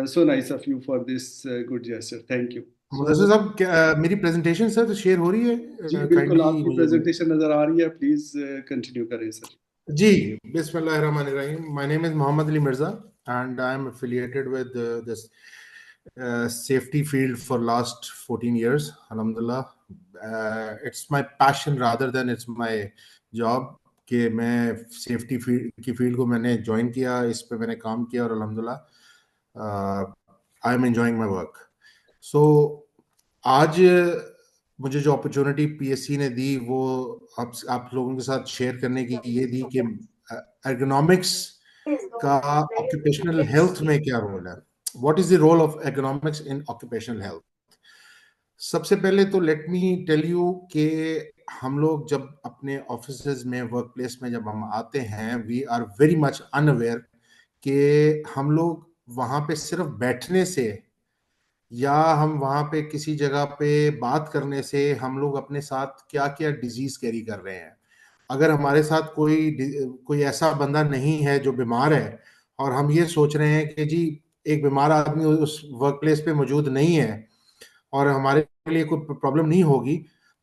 So nice of you for this good gesture. Thank you. Mudassir साहब, मेरी presentation sir share हो रही है? जी बिल्कुल, आपकी presentation नजर आ रही है, प्लीज कंटिन्यू करें सर। जी, बिस्मिल्लाहिर्रहमानिर्रहीम। My name is Muhammad Ali Mirza, and I am affiliated with this safety field for last 14 years. Alhamdulillah, it's my passion rather than it's my job कि मैं सेफ्टी की field को मैंने join किया, इस पे मैंने काम किया, और अल्हम्दुलिल्लाह I am enjoying my work. So आज मुझे जो अपॉर्चुनिटी पीएससी ने दी वो आप लोगों के साथ शेयर करने की ये दी कि एर्गोनॉमिक्स का ऑक्यूपेशनल हेल्थ में क्या रोल है। What is the role of ergonomics in occupational health? सबसे पहले तो लेट मी टेल यू कि हम लोग जब अपने ऑफिसेज में, वर्क प्लेस में जब हम आते हैं, we are very much unaware कि हम लोग वहाँ पे सिर्फ बैठने से या हम वहाँ पे किसी जगह पे बात करने से हम लोग अपने साथ क्या क्या डिजीज कैरी कर रहे हैं। अगर हमारे साथ कोई ऐसा बंदा नहीं है जो बीमार है, और हम ये सोच रहे हैं कि जी एक बीमार आदमी उस वर्क प्लेस पे मौजूद नहीं है और हमारे लिए कोई प्रॉब्लम नहीं होगी,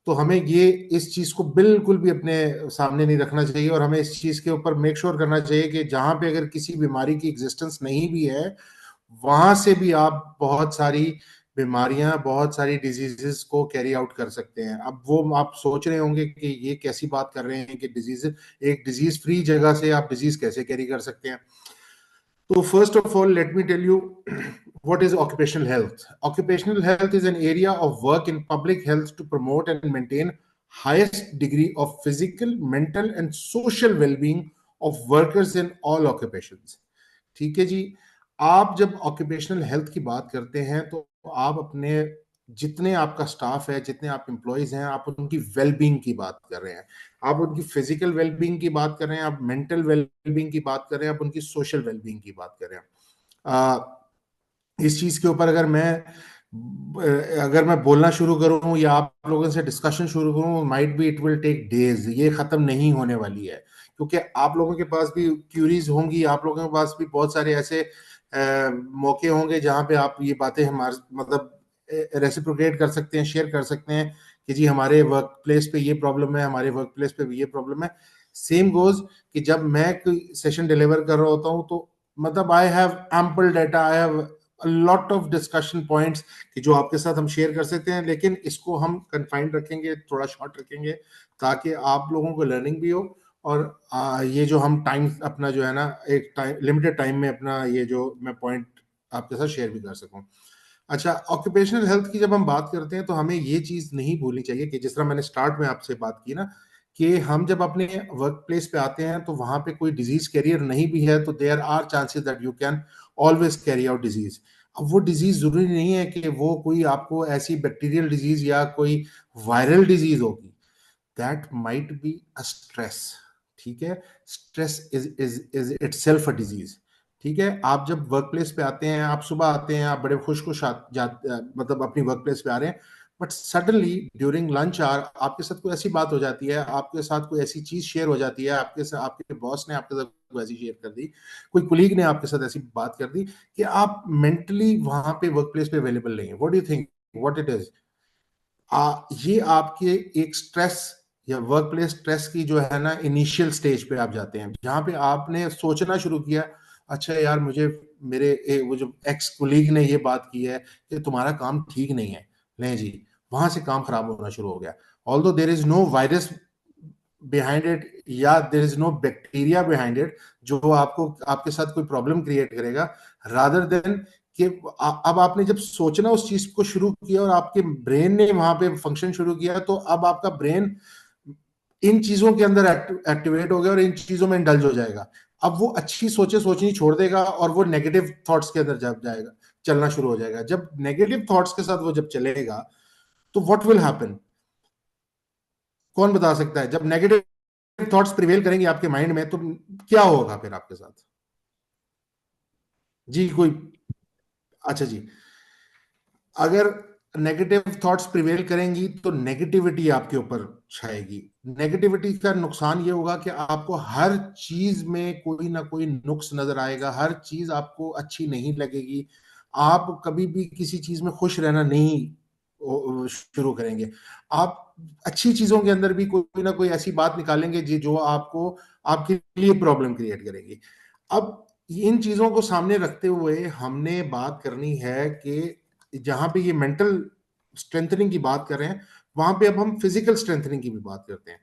तो हमें ये इस चीज़ को बिल्कुल भी अपने सामने नहीं रखना चाहिए, और हमें इस चीज़ के ऊपर मेक श्योर करना चाहिए कि जहाँ पे अगर किसी बीमारी की एग्जिस्टेंस नहीं भी है, वहां से भी आप बहुत सारी बीमारियां, बहुत सारी डिजीजेस को कैरी आउट कर सकते हैं। अब वो आप सोच रहे होंगे कि ये कैसी बात कर रहे हैं कि एक डिजीज फ्री जगह से आप डिजीज कैसे कैरी कर सकते हैं। तो first of all let me tell you what is occupational health. Occupational health is an area of work in public health to promote and maintain highest degree of physical, mental and social well-being of workers in all occupations. ठीक है जी, आप जब occupational health की बात करते हैं तो आप अपने जितने आपका स्टाफ है, जितने आप एम्प्लॉयज हैं, आप उनकी वेलबींग की बात कर रहे हैं, आप उनकी फिजिकल वेलबींग की बात कर रहे हैं, आप मेंटल वेलबींग की बात कर रहे हैं, आप उनकी सोशल वेलबींग की बात कर रहे हैं। इस चीज के ऊपर अगर मैं अगर मैं बोलना शुरू करूं या आप लोगों से डिस्कशन शुरू करूं, might be it will take days, ये खत्म नहीं होने वाली है, क्योंकि आप लोगों के पास भी क्यूरीज होंगी, आप लोगों के पास भी बहुत सारे ऐसे मौके होंगे जहां पे आप ये बातें हमारे मतलब रेसिप्रोकेट कर सकते हैं, शेयर कर सकते हैं कि जी हमारे वर्क प्लेस पे ये प्रॉब्लम है, हमारे वर्क प्लेस पे भी ये प्रॉब्लम है। सेम गोज कि जब मैं कोई सेशन डिलीवर कर रहा होता हूँ तो मतलब I have ample data, I have lot of discussion points कि जो आपके साथ हम शेयर कर सकते हैं, लेकिन इसको हम कन्फाइंड रखेंगे, थोड़ा शॉर्ट रखेंगे, ताकि आप लोगों को लर्निंग भी हो और ये जो हम टाइम अपना जो है ना, एक टाइम लिमिटेड टाइम में अपना ये जो मैं पॉइंट आपके साथ शेयर भी कर सकूं। अच्छा, ऑक्यूपेशनल हेल्थ की जब हम बात करते हैं तो हमें ये चीज नहीं भूलनी चाहिए कि जिस तरह मैंने स्टार्ट में आपसे बात की ना, कि हम जब अपने वर्क प्लेस पे आते हैं तो वहां पे कोई डिजीज कैरियर नहीं भी है तो there are chances that you can always carry out disease. अब वो डिजीज जरूरी नहीं है कि वो कोई आपको ऐसी बैक्टीरियल डिजीज या कोई वायरल डिजीज होगी, that might be a stress. ठीक है, stress is itself a disease. ठीक है, आप जब वर्क प्लेस पे आते हैं, आप सुबह आते हैं, आप बड़े खुश खुश मतलब अपनी वर्क प्लेस पे आ रहे हैं, but suddenly during lunch hour आपके साथ कोई ऐसी बात हो जाती है, आपके साथ कोई ऐसी चीज शेयर हो जाती है, आपके साथ आपके बॉस ने आपके साथ कोई ऐसी शेयर कर दी, कोई कुलीग ने आपके साथ ऐसी बात कर दी कि आप मेंटली वहां पे वर्क प्लेस पे अवेलेबल नहीं है। What do you think what it is? ये आपके एक स्ट्रेस या वर्क प्लेस स्ट्रेस की जो है ना इनिशियल स्टेज पे आप जाते हैं, जहां पे आपने सोचना शुरू किया, अच्छा यार मुझे मेरे वो जो एक्स कुलीग ने ये बात की है कि तुम्हारा काम ठीक नहीं है, नहीं जी, वहां से काम खराब होना शुरू हो गया। Although there is no virus behind it या there is no bacteria behind it जो आपको आपके साथ कोई प्रॉब्लम क्रिएट करेगा, रादर देन कि अब आपने जब सोचना उस चीज को शुरू किया और आपके ब्रेन ने वहां पे फंक्शन शुरू किया, तो अब आपका ब्रेन इन चीजों के अंदर एक्टिवेट हो गया और इन चीजों में इंडल्ज हो जाएगा। अब वो अच्छी सोचे सोचनी छोड़ देगा और वो नेगेटिव थॉट्स के अंदर जब जाएगा, चलना शुरू हो जाएगा। जब नेगेटिव थॉट्स के साथ वो जब चलेगा तो व्हाट विल हैपन, कौन बता सकता है? जब नेगेटिव थॉट्स प्रिवेल करेंगे आपके माइंड में तो क्या होगा फिर आपके साथ? जी कोई? अच्छा जी, अगर नेगेटिव थॉट्स प्रिवेल करेंगी तो नेगेटिविटी आपके ऊपर छाएगी। नेगेटिविटी का नुकसान ये होगा कि आपको हर चीज में कोई ना कोई नुक्स नजर आएगा, हर चीज आपको अच्छी नहीं लगेगी, आप कभी भी किसी चीज में खुश रहना नहीं शुरू करेंगे। आप अच्छी चीजों के अंदर भी कोई ना कोई ऐसी बात निकालेंगे जी जो आपको आपके लिए प्रॉब्लम क्रिएट करेगी। अब इन चीजों को सामने रखते हुए हमने बात करनी है कि जहां पे ये मेंटल स्ट्रेंथनिंग की बात कर रहे हैं, वहां पे अब हम फिजिकल स्ट्रेंथनिंग की भी बात करते हैं।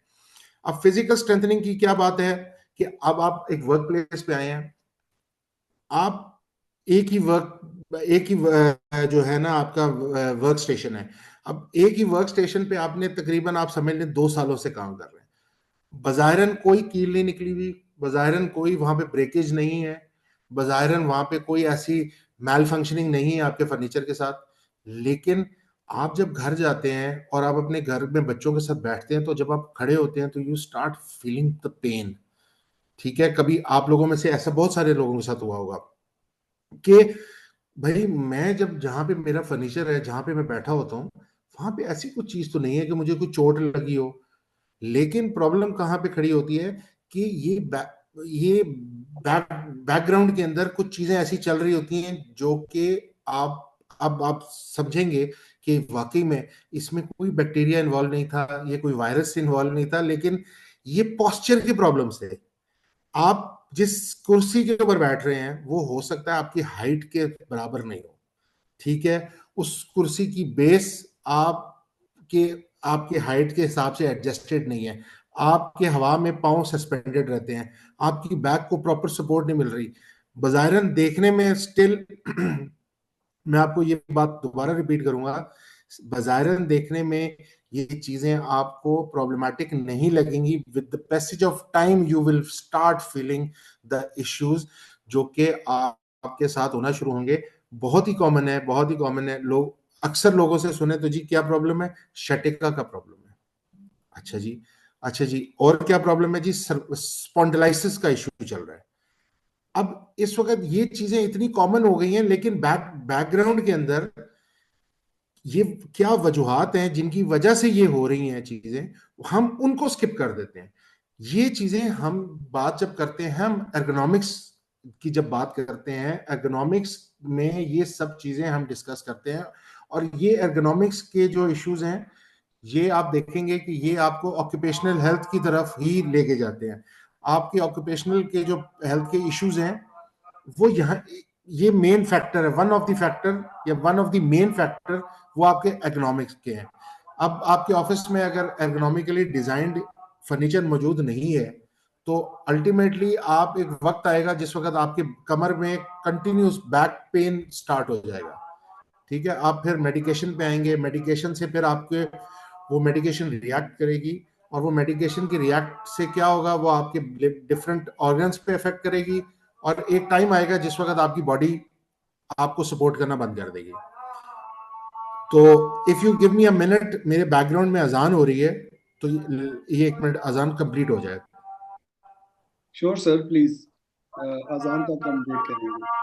अब फिजिकल स्ट्रेंथनिंग की क्या बात है कि अब आप एक वर्क प्लेस पे आए हैं, आप एक ही जो है ना आपका वर्क स्टेशन है। अब एक ही वर्क स्टेशन पे आपने तकरीबन आप समझ लें 2 सालों से काम कर रहे हैं। बज़ाहिरन कोई कील नहीं निकली हुई, बज़ाहिरन कोई वहां पे ब्रेकेज नहीं है, बज़ाहिरन वहां पे कोई ऐसी मैल फंक्शनिंग नहीं है आपके फर्नीचर के साथ। लेकिन आप जब घर जाते हैं और आप अपने घर में बच्चों के साथ बैठते हैं, तो जब आप खड़े होते हैं तो you start feeling the pain. ठीक है, कभी आप लोगों में से ऐसा बहुत सारे लोगों के साथ हुआ होगा कि भाई मैं जब जहां पे मेरा फर्नीचर है, जहां पे मैं बैठा होता हूँ, वहां पे ऐसी कुछ चीज तो नहीं है कि मुझे कोई चोट लगी हो। लेकिन प्रॉब्लम कहाँ पे खड़ी होती है कि ये बैकग्राउंड के अंदर कुछ चीजें ऐसी चल रही होती हैं जो कि आप अब आप समझेंगे कि वाकई में इसमें कोई बैक्टीरिया इन्वॉल्व नहीं था, ये कोई वायरस इन्वॉल्व नहीं था, लेकिन ये पोस्चर की प्रॉब्लम से आप जिस कुर्सी के ऊपर बैठ रहे हैं वो हो सकता है आपकी हाइट के बराबर नहीं हो। ठीक है, उस कुर्सी की बेस आपके आपके हाइट के हिसाब से एडजस्टेड नहीं है, आपके हवा में पांव सस्पेंडेड रहते हैं, आपकी बैक को प्रॉपर सपोर्ट नहीं मिल रही। बजायरन देखने में स्टिल मैं आपको ये बात दोबारा रिपीट करूंगा, बजायरन देखने में ये चीजें आपको प्रॉब्लमेटिक नहीं लगेंगी। With the passage of time you will start feeling the issues जो कि आपके साथ होना शुरू होंगे। बहुत ही कॉमन है, बहुत ही कॉमन है। लोग अक्सर लोगों से सुने तो जी क्या प्रॉब्लम है? शटिका का प्रॉब्लम है। अच्छा जी, अच्छा जी, और क्या प्रॉब्लम है जी? स्पॉन्डिलाइसिस का इश्यू चल रहा है। अब इस वक्त ये चीजें इतनी कॉमन हो गई हैं, लेकिन बैकग्राउंड के अंदर ये क्या वजूहात हैं जिनकी वजह से ये हो रही हैं चीजें, हम उनको स्किप कर देते हैं। ये चीजें हम बात जब करते हैं, हम एर्गोनॉमिक्स की जब बात करते हैं, एर्गोनॉमिक्स में ये सब चीजें हम डिस्कस करते हैं। और ये एर्गोनॉमिक्स के जो इश्यूज हैं, ये आप देखेंगे कि ये आपको ऑक्यूपेशनल हेल्थ की तरफ ही लेके जाते हैं। आपके ऑक्यूपेशनल के जो हेल्थ के इश्यूज हैं, वो यहाँ, ये मेन फैक्टर है, वन ऑफ द फैक्टर या one of the main factor वो आपके इकोनॉमिक्स के हैं। अब आपके ऑफिस में अगर एर्गोनॉमिकली डिजाइंड फर्नीचर मौजूद नहीं है, तो अल्टीमेटली आप, एक वक्त आएगा जिस वक्त आपके कमर में कंटिन्यूस बैक पेन स्टार्ट हो जाएगा। ठीक है, आप फिर मेडिकेशन पे आएंगे, मेडिकेशन से फिर आपके वो मेडिकेशन रिएक्ट करेगी, और वो मेडिकेशन की रिएक्ट से क्या होगा, वो आपके डिफरेंट ऑर्गन्स पे इफेक्ट करेगी, और एक टाइम आएगा जिस वक्त आपकी बॉडी आपको सपोर्ट करना बंद कर देगी। तो if you give me a minute, मेरे बैकग्राउंड में अजान हो रही है, तो ये 1 मिनट अजान कंप्लीट हो जाए। श्योर सर, प्लीज, अजान तक हम वेट करेंगे।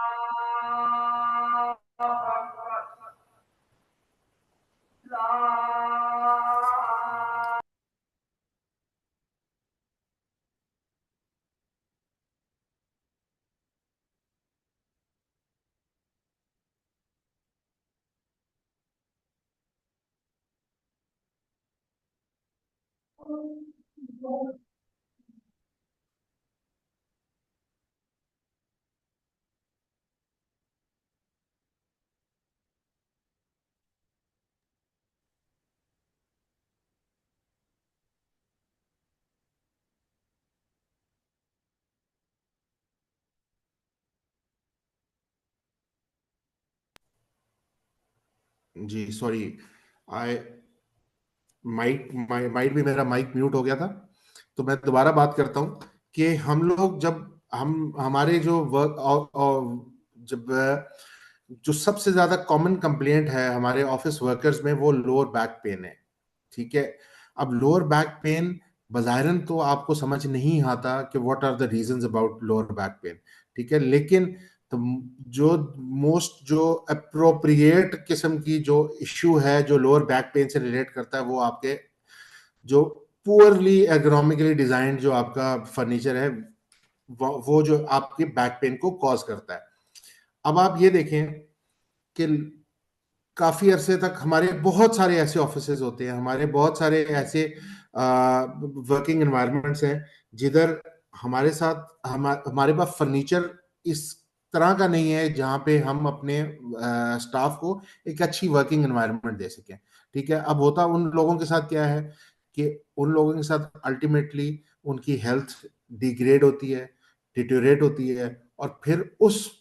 जी सॉरी, आई माइट भी, मेरा माइक म्यूट हो गया था। तो मैं दोबारा बात करता हूं कि हम लोग जब, हम हमारे जो वर्क, और जब जो सबसे ज्यादा कॉमन कंप्लेंट है हमारे ऑफिस वर्कर्स में, वो लोअर बैक पेन है। ठीक है, अब लोअर बैक पेन बज़ाहिरन तो आपको समझ नहीं आता कि what are the reasons about lower back pain. ठीक है, लेकिन तो जो मोस्ट, जो अप्रोप्रिएट किस्म की जो इश्यू है जो लोअर बैक पेन से रिलेट करता है, वो आपके जो पुअरली एर्गोनॉमिकली डिजाइंड जो आपका फर्नीचर है, वो जो आपके बैक पेन को कॉज करता है। अब आप ये देखें कि काफी अरसे तक हमारे बहुत सारे ऐसे ऑफिसेज होते हैं, हमारे बहुत सारे ऐसे वर्किंग एनवायरनमेंट्स हैं जिधर हमारे साथ हमारे पास फर्नीचर इस तरह का नहीं है जहां पे हम अपने स्टाफ को एक अच्छी वर्किंग एनवायरनमेंट दे सकें। ठीक है, अब होता उन लोगों के साथ क्या है कि उन लोगों के साथ अल्टीमेटली उनकी हेल्थ डिग्रेड होती है, डिटोरेट होती है, और फिर उस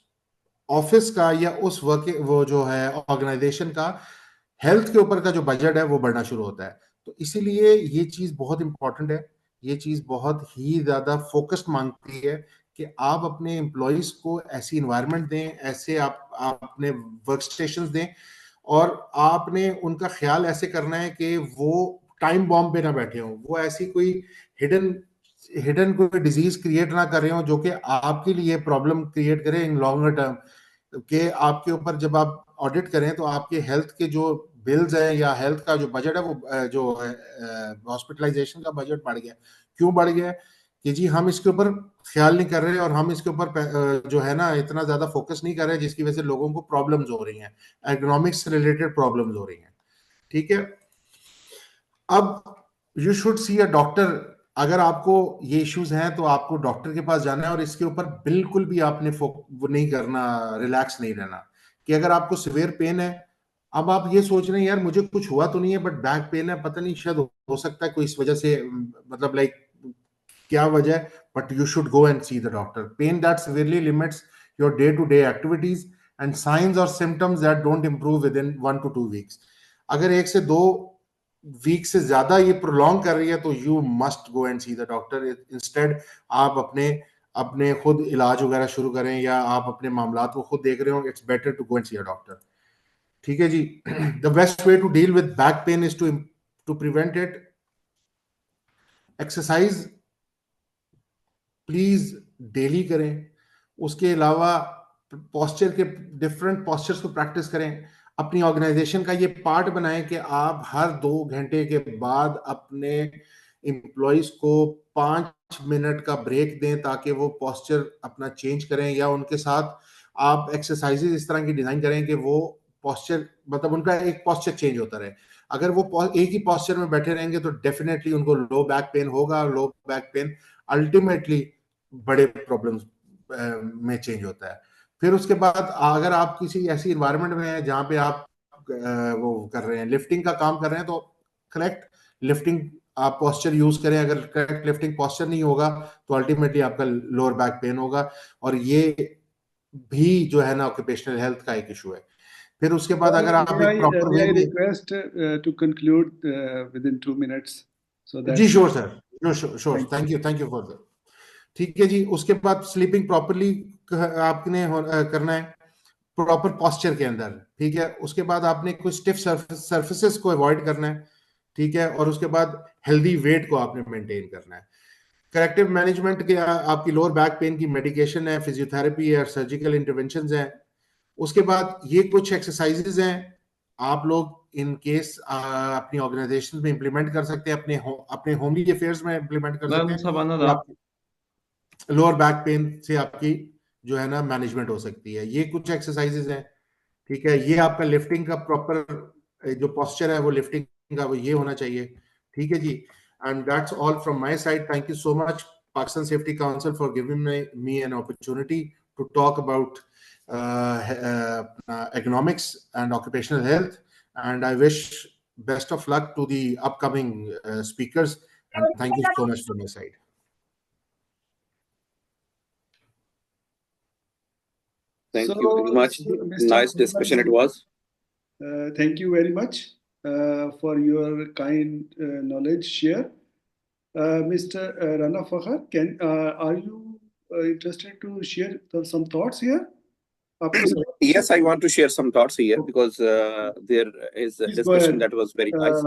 ऑफिस का या उस वर्क, वो जो है ऑर्गेनाइजेशन का हेल्थ के ऊपर का जो बजट है वो बढ़ना शुरू होता है। तो इसीलिए ये चीज बहुत इंपॉर्टेंट है, ये चीज बहुत ही ज्यादा फोकस्ड मांगती है कि आप अपने एम्प्लॉयज को ऐसी इन्वायरमेंट दें, ऐसे आप अपने वर्क स्टेशन दें, और आपने उनका ख्याल ऐसे करना है कि वो टाइम बॉम्ब पे ना बैठे हों, वो ऐसी कोई हिडन हिडन कोई डिजीज क्रिएट ना कर रहे हो जो कि आपके लिए प्रॉब्लम क्रिएट करे इन लॉन्गर टर्म। के आपके ऊपर जब आप ऑडिट करें तो आपके हेल्थ के जो बिल्स हैं या हेल्थ का जो बजट है, वो जो हॉस्पिटलाइजेशन का बजट बढ़ गया। क्यों बढ़ गया? कि जी हम इसके ऊपर ख्याल नहीं कर रहे, और हम इसके ऊपर जो है ना इतना ज्यादा फोकस नहीं कर रहे, जिसकी वजह से लोगों को प्रॉब्लम्स हो रही हैं, एकोनॉमिक्स से रिलेटेड प्रॉब्लम्स हो रही हैं। ठीक है, अब you should see a doctor. अगर आपको ये इश्यूज हैं तो आपको डॉक्टर के पास जाना है, और इसके ऊपर बिल्कुल भी आपने वो नहीं करना, रिलैक्स नहीं रहना। कि अगर आपको सिवियर पेन है, अब आप ये सोच रहे हैं यार मुझे कुछ हुआ तो नहीं है, बट बैक पेन है, पता नहीं शायद हो सकता है कोई इस वजह से, मतलब लाइक क्या वजह है, but you should go and see the doctor. Pain that severely limits your day to day activities and signs or symptoms that don't improve within 1 to 2 weeks। अगर 1 से 2 वीक से ज्यादा ये प्रोलॉन्ग कर रही है तो you must go and see the doctor. Instead आप अपने अपने खुद इलाज वगैरह शुरू करें, या आप अपने मामलात को खुद देख रहे हो, it's better to go and see a doctor. ठीक है जी। The best way to deal with back pain is to prevent it. Exercise please daily करें। उसके अलावा पोस्चर के डिफरेंट पोस्चर्स को प्रैक्टिस करें। अपनी ऑर्गेनाइजेशन का ये पार्ट बनाएं कि आप हर 2 घंटे के बाद अपने एम्प्लॉयज को 5 मिनट का ब्रेक दें ताकि वो पोस्चर अपना चेंज करें, या उनके साथ आप एक्सरसाइजेज इस तरह की डिजाइन करें कि वो पोस्चर, मतलब उनका एक पोस्चर चेंज होता रहे। अगर वो एक ही पोस्चर में बैठे रहेंगे तो डेफिनेटली उनको लो बैक पेन होगा, और लो बैक पेन अल्टीमेटली बड़े प्रॉब्लम्स में चेंज होता है। फिर उसके बाद अगर आप किसी ऐसी इन्वायरमेंट में हैं जहां पे आप वो कर रहे हैं, लिफ्टिंग का काम कर रहे हैं, तो करेक्ट लिफ्टिंग आप पोस्चर यूज करें। अगर करेक्ट लिफ्टिंग पोस्चर नहीं होगा तो अल्टीमेटली आपका लोअर बैक पेन होगा, और ये भी जो है ना ऑक्यूपेशनल हेल्थ का एक इशू है। फिर उसके बाद अगर आप एक प्रॉपर may वे I में, request to conclude within 2 minutes so that जी sure sir, sure, thank you. Thank you for that. ठीक है जी। उसके बाद स्लीपिंग प्रॉपरली आपने करना है, प्रॉपर पोस्चर के अंदर, ठीक है। उसके बाद आपने कुछ स्टिफ सर्फेसेस को अवॉइड करना है, ठीक है। और उसके बाद हेल्दी वेट को आपने मेंटेन करना है। करेक्टिव मैनेजमेंट के आपकी लोअर बैक पेन की मेडिकेशन है, फिजियोथेरेपी है, सर्जिकल इंटरवेंशंस हैं। उसके बाद ये कुछ एक्सरसाइजेज हैं आप लोग इन केस अपनी ऑर्गेनाइजेशन में इंप्लीमेंट कर सकते हैं, अपने होमली अफेयर्स में इंप्लीमेंट कर सकते हैं। आप लोअर बैक पेन से आपकी जो है ना मैनेजमेंट हो सकती है। ये कुछ एक्सरसाइजेज हैं, ठीक है। ये आपका लिफ्टिंग का प्रॉपर जो पोस्चर है वो लिफ्टिंग का वो ये होना चाहिए, ठीक है जी। And that's all from my side. Thank you so much Pakistan safety council for giving me an opportunity to talk about economics and occupational health, and I wish best of luck to the upcoming speakers, and thank you so much from my side. Thank you very much. Nice discussion it was. Thank you very much for your kind knowledge share. Mr. Rana Fakhar, are you interested to share some thoughts here? Yes, I want to share some thoughts here because there is a discussion that was very nice.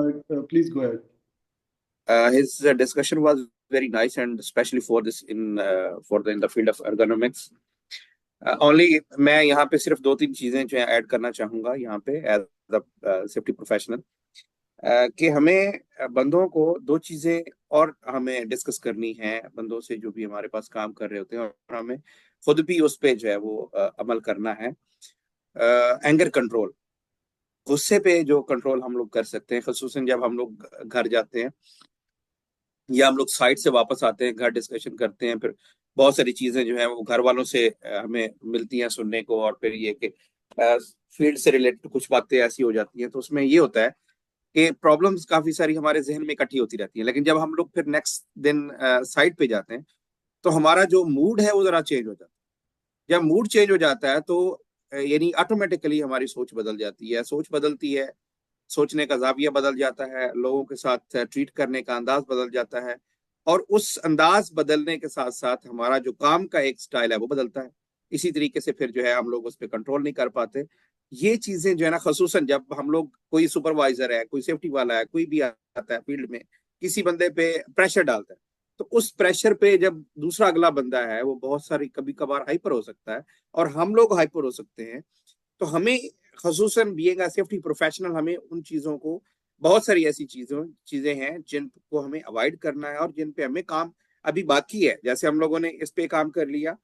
Please go ahead. His discussion was very nice, and especially for this in the field of ergonomics. Only मैं यहाँ पे सिर्फ 2-3 चीजें जो है add करना चाहूंगा यहाँ पे एज अ सेफ्टी प्रोफेशनल, कि हमें बंदों को 2 चीजें और हमें डिस्कस करनी है बंदों से जो भी हमारे पास काम कर रहे होते हैं, और हमें खुद भी उस पे जो है वो अमल करना है। एंगर कंट्रोल, गुस्से पे जो कंट्रोल हम लोग कर सकते हैं, खुसूसन जब हम लोग घर जाते हैं या हम लोग साइट से वापस आते हैं, घर डिस्कशन करते हैं, फिर बहुत सारी चीजें जो है वो घर वालों से हमें मिलती हैं सुनने को, और फिर ये कि फील्ड से रिलेटेड कुछ बातें ऐसी हो जाती हैं, तो उसमें ये होता है कि प्रॉब्लम्स काफी सारी हमारे जहन में इकट्ठी होती रहती हैं। लेकिन जब हम लोग फिर नेक्स्ट दिन साइट पे जाते हैं तो हमारा जो मूड है वो जरा चेंज हो जाता है। जब मूड चेंज हो जाता है तो यानी ऑटोमेटिकली हमारी सोच बदल जाती है, सोच बदलती है, सोचने का जाविया बदल जाता है, लोगों के साथ ट्रीट करने का अंदाज बदल जाता है, और उस अंदाज बदलने के साथ साथ हमारा जो काम का एक स्टाइल है वो बदलता है। इसी तरीके से फिर जो है हम लोग उस पर कंट्रोल नहीं कर पाते। ये चीजें जो है ना, खसूसन जब हम लोग, कोई सुपरवाइजर है, कोई सेफ्टी वाला है, कोई भी आता है फील्ड में, किसी बंदे पे प्रेशर डालता है, तो उस प्रेशर पे जब दूसरा अगला बंदा है वो बहुत सारी कभी कभार हाइपर हो सकता है और हम लोग हाइपर हो सकते हैं। तो हमें खसूसन बीइंग अ सेफ्टी प्रोफेशनल हमें उन चीजों को, बहुत सारी ऐसी चीजें हैं जिनको हमें अवॉइड करना है और जिन पे हमें काम अभी बाकी है। जैसे हम लोगों ने इस पे काम कर लिया,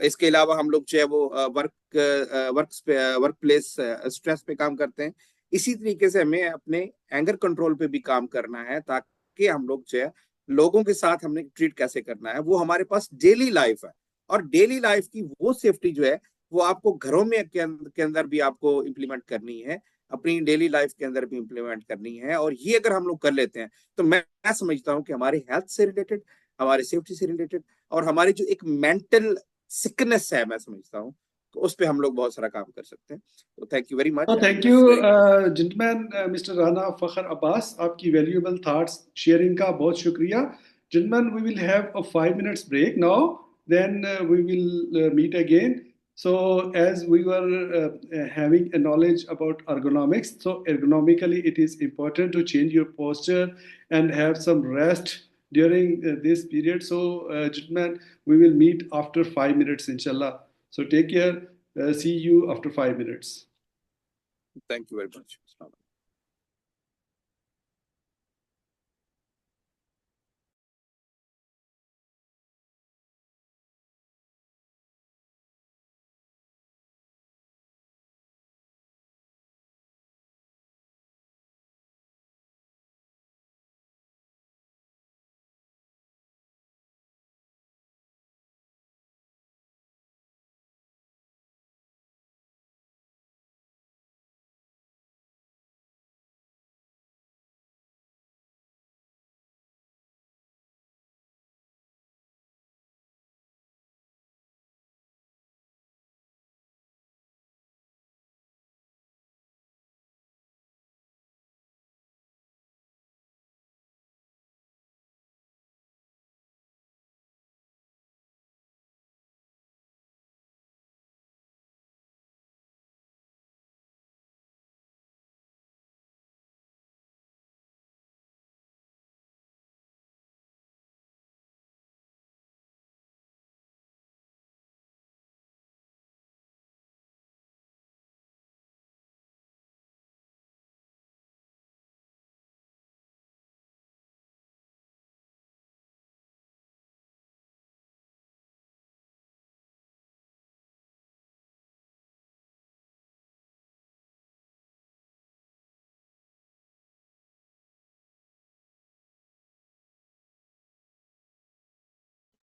इसके अलावा हम लोग जो है वो वर्क प्लेस स्ट्रेस पे काम करते हैं। इसी तरीके से हमें अपने एंगर कंट्रोल पे भी काम करना है, ताकि हम लोग जो है लोगों के साथ हमने ट्रीट कैसे करना है वो हमारे पास डेली लाइफ है। और डेली लाइफ की वो सेफ्टी जो है वो आपको घरों में के अंदर भी आपको इम्प्लीमेंट करनी है, अपनी डेली लाइफ के अंदर भी इम्प्लीमेंट करनी है। और ये अगर हम लोग कर लेते हैं तो मैं समझता हूँ कि हमारे हेल्थ से रिलेटेड, हमारे सेफ्टी से रिलेटेड, और हमारी जो एक मेंटल सिकनेस है, मैं समझता हूँ तो उस पे हम लोग बहुत सारा काम कर सकते हैं। तो thank you very much. Thank you gentleman, mister Rana Fakhar Abbas, आपकी वैल्यूएबल थॉट्स शेयरिंग का बहुत शुक्रिया। Gentleman, we will have a 5 minutes break now, then we will meet again. So as we were having a knowledge about ergonomics, so ergonomically it is important to change your posture and have some rest during this period. So gentlemen, we will meet after 5 minutes inshallah. So take care. See you after 5 minutes. Thank you very much.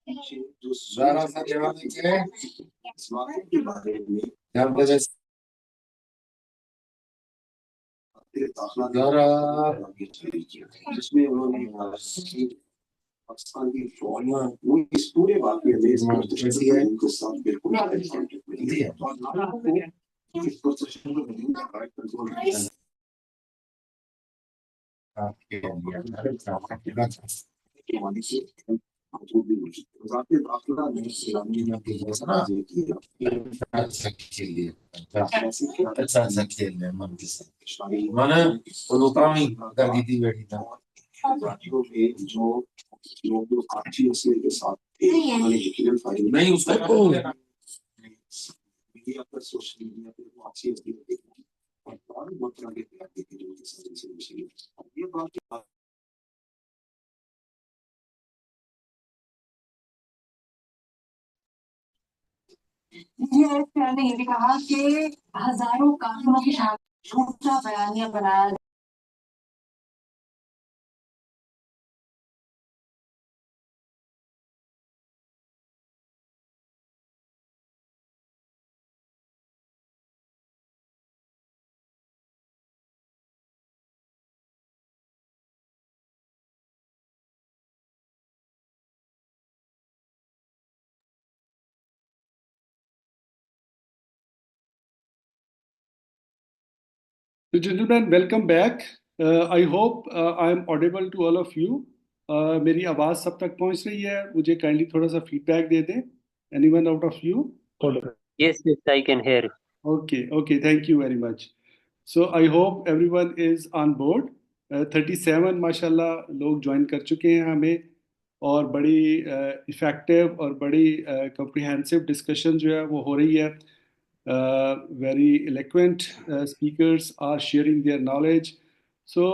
जरा सा जवाब दीजिए इस वाक्य के बारे में क्या वजह से जिसमें उन्होंने पाकिस्तान की फौज वो इस पूरे वाक्य में इस कैसी है उनके साथ बिल्कुल मिलती है और इस प्रोसेशन को कंट्रोल जो लोग अच्छी असलियत के साथ नहीं उसको मीडिया पर सोशल मीडिया पर वो अच्छी असलियत और बहुत तरह के ये बात ने ये भी कहा कि हजारों कानूनों की झूठा बयानिया बनाया So, gentlemen, welcome back. I hope I am audible to all of you. मेरी आवाज़ सब तक पहुंच रही है? मुझे काइंडली थोड़ा सा फीडबैक दे दें. Anyone out of you? Yes, I can hear. Okay, thank you very much. So I hope everyone is on board. 37 माशाल्लाह लोग ज्वाइन कर चुके हैं हमें और बड़ी इफ़ेक्टिव और बड़ी कम्प्रिहेंसिव डिस्कशन जो है वो हो रही है. Very eloquent speakers are sharing their knowledge. So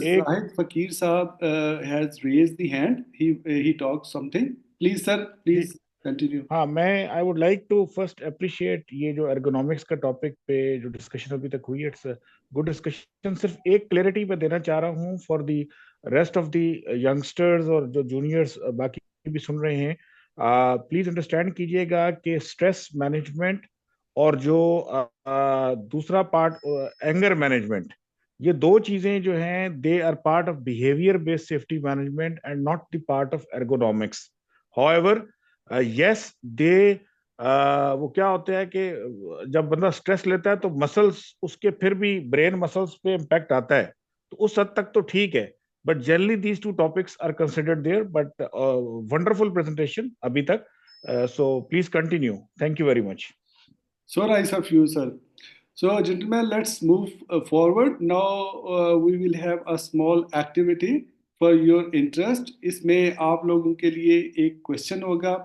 Zahid Fakir Saab has raised the hand. He talks something. Please sir, please continue. हाँ, मैं I would like to first appreciate ये जो एर्गोनॉमिक्स का टॉपिक पे जो डिस्कशन अभी तक हुई है, इट्स गुड डिस्कशन. सिर्फ एक क्लैरिटी मैं देना चाह रहा हूँ for the rest of the youngsters और जो जूनियर्स बाकी भी सुन रहे हैं. प्लीज अंडरस्टैंड कीजिएगा कि स्ट्रेस मैनेजमेंट और जो दूसरा पार्ट एंगर मैनेजमेंट, ये दो चीजें जो हैं they are part of behaviour based safety management and not the part of ergonomics. However yes they वो क्या होता है कि जब बंदा स्ट्रेस लेता है तो मसल्स उसके फिर भी ब्रेन मसल्स पे इम्पैक्ट आता है, तो उस हद तक तो ठीक है. But generally these two topics are considered there. But wonderful presentation अभी तक. So please continue. Thank you very much. So nice of you, sir. So gentlemen, let's move forward. Now we will have a small activity for your interest. इसमें आप लोगों के लिए एक question होगा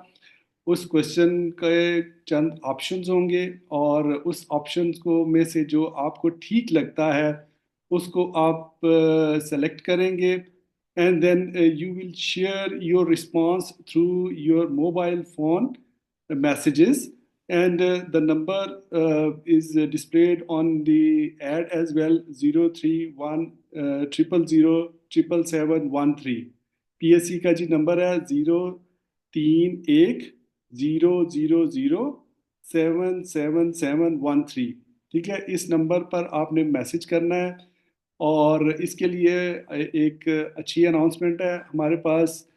उस क्वेश्चन के चंद ऑप्शंस होंगे और उस ऑप्शंस को में से जो आपको ठीक लगता है उसको आप सेलेक्ट करेंगे and then you will share your response through your mobile phone messages and the number is displayed on the ad as well 031 000 PSC का जी नंबर है 03100077713 ठीक है इस नंबर पर आपने मैसेज करना है और इसके लिए एक अच्छी अनाउंसमेंट है हमारे पास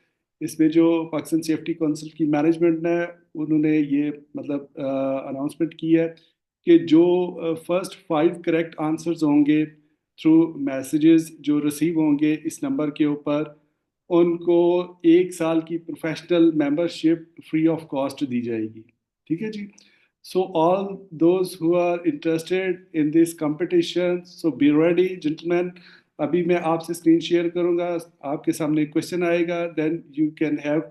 इसमें जो पाकिस्तान सेफ्टी काउंसिल की मैनेजमेंट है उन्होंने ये मतलब अनाउंसमेंट की है कि जो फर्स्ट 5 करेक्ट आंसर्स होंगे थ्रू मैसेजेस जो रिसीव होंगे इस नंबर के ऊपर उनको 1 साल की professional membership free of cost दी जाएगी ठीक है जी So all those who are interested in this competition, so be ready, gentlemen. अभी मैं आपसे स्क्रीन शेयर करूंगा आपके सामने क्वेश्चन आएगा then you can have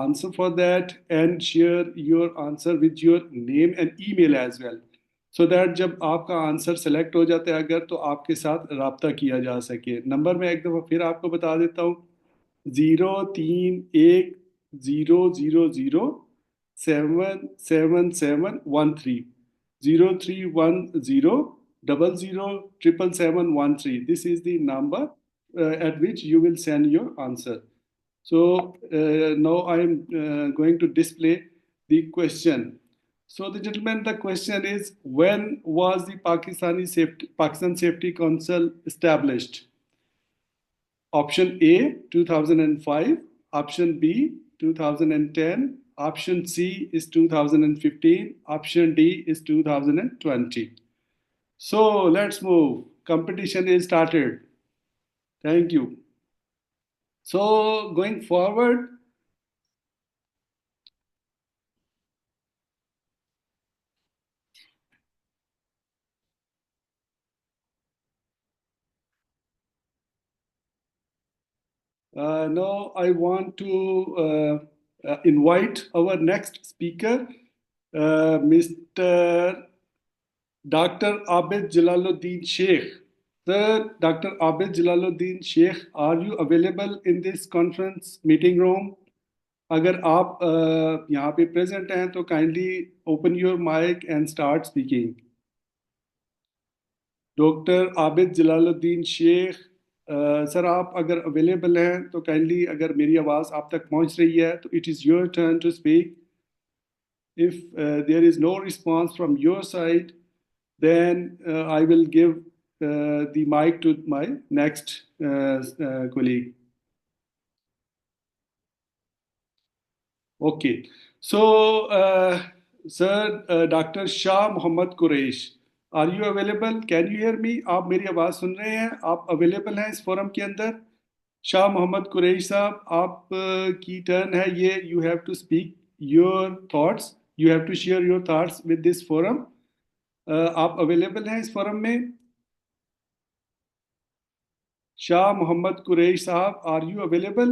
answer for that and share your answer with your name and email as well so that जब आपका answer select हो जाता है अगर तो आपके साथ राब्ता किया जा सके नंबर मैं एक दफ़ा फिर आपको बता देता हूँ 03100777713 031000777713 this is the number at which you will send your answer so now I am going to display the question so the gentleman the question is when was the Pakistan Safety Council established Option A 2005, option B 2010, option C is 2015, option D is 2020. So let's move. Competition is started. Thank you. So going forward, now I want to invite our next speaker, Mr. Dr. Abid Jalaluddin Sheikh. Sir, Dr. Abid Jalaluddin Sheikh, are you available in this conference meeting room? अगर आप यहाँ पे present हैं तो kindly open your mic and start speaking. Dr. Abid Jalaluddin Sheikh, sir आप अगर available हैं तो काइंडली अगर मेरी आवाज़ आप तक पहुंच रही है तो it is your turn to speak if there is no response from your side then I will give the mic to my next colleague okay so sir Dr. Shah Mohammad Quraish are you available can you hear me आप मेरी आवाज़ सुन रहे हैं आप available हैं इस forum के अंदर शाह मोहम्मद कुरैश साहब आप की टर्न है ये you have to speak your thoughts you have to share your thoughts with this forum आप अवेलेबल हैं इस फोरम में शाह मोहम्मद कुरैश साहब are you available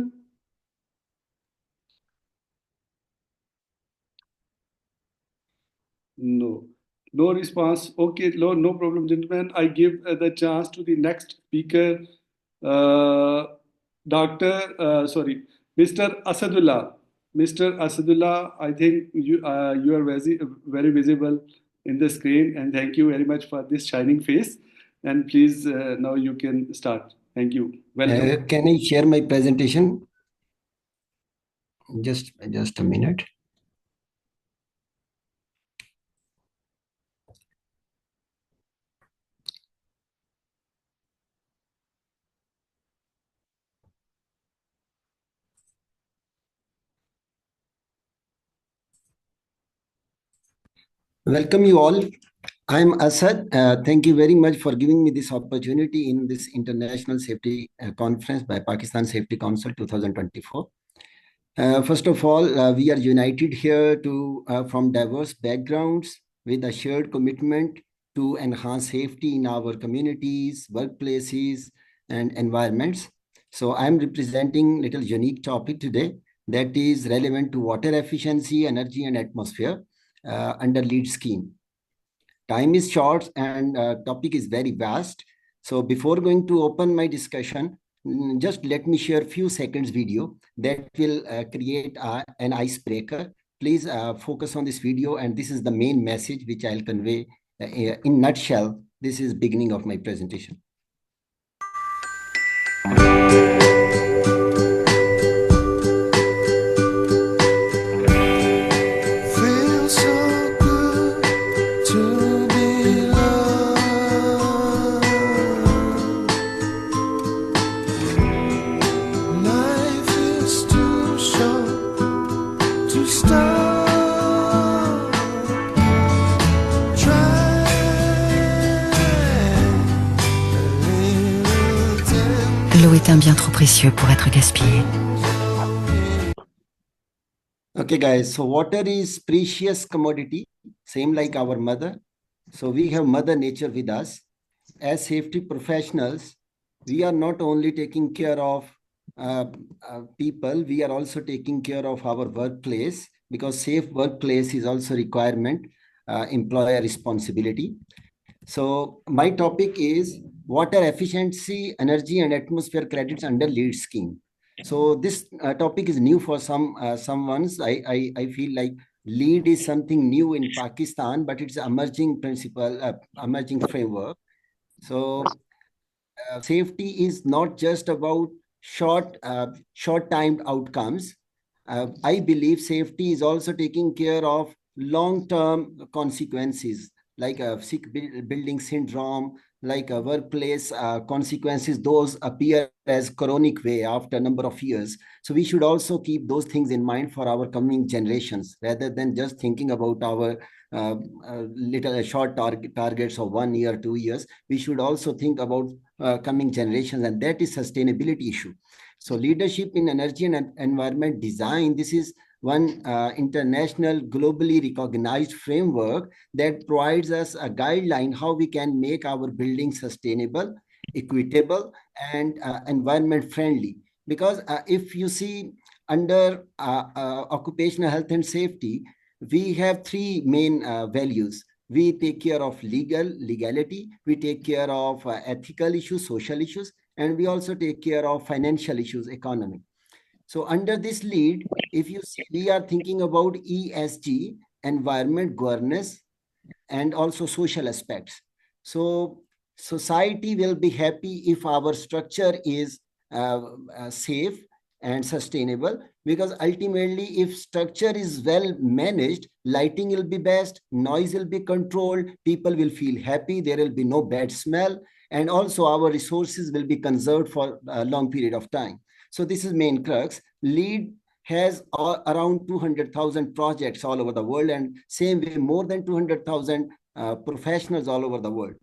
no response okay no problem gentlemen I give the chance to the next speaker Mr. Asadullah. Mr. Asadullah, I think you are very visible in the screen, and thank you very much for this shining face. And please, now you can start. Thank you. Welcome. Can I share my presentation? Just a minute. Welcome you all. I'm Asad. Thank you very much for giving me this opportunity in this International Safety Conference by Pakistan Safety Council 2024. First of all, we are united here from diverse backgrounds with a shared commitment to enhance safety in our communities, workplaces, and environments. So I'm representing a little unique topic today, that is relevant to water efficiency, energy, and atmosphere under LEED scheme. Time is short and topic is very vast. So before going to open my discussion, just let me share a few seconds video that will create an icebreaker. Please focus on this video, and this is the main message which I'll convey in nutshell. This is beginning of my presentation. L'eau est un bien trop précieux pour être gaspillé. Okay, guys, so water is precious commodity, same like our mother. So we have Mother Nature with us. As safety professionals, we are not only taking care of people, we are also taking care of our workplace, because safe workplace is also requirement, employer responsibility. So my topic is water efficiency, energy, and atmosphere credits under LEED scheme. So this topic is new for someone's. I feel like LEED is something new in Pakistan, but it's emerging principle, emerging framework. So safety is not just about short-timed outcomes. I believe safety is also taking care of long-term consequences, like a sick building syndrome, like a workplace consequences. Those appear as chronic way after a number of years. So we should also keep those things in mind for our coming generations, rather than just thinking about our little short targets of 1 year, 2 years. We should also think about coming generations, and that is sustainability issue. So leadership in energy and environment design, this is one international, globally recognized framework that provides us a guideline how we can make our buildings sustainable, equitable, and environment friendly. Because if you see under occupational health and safety, we have three main values. We take care of legality, we take care of ethical issues, social issues, and we also take care of financial issues, economy. So under this LEED, if you see, we are thinking about ESG, environment, governance, and also social aspects. So society will be happy if our structure is safe and sustainable, because ultimately if structure is well managed, lighting will be best, noise will be controlled, people will feel happy, there will be no bad smell, and also our resources will be conserved for a long period of time. So this is main crux. LEED has around 200,000 projects all over the world, and same way more than 200,000 professionals all over the world.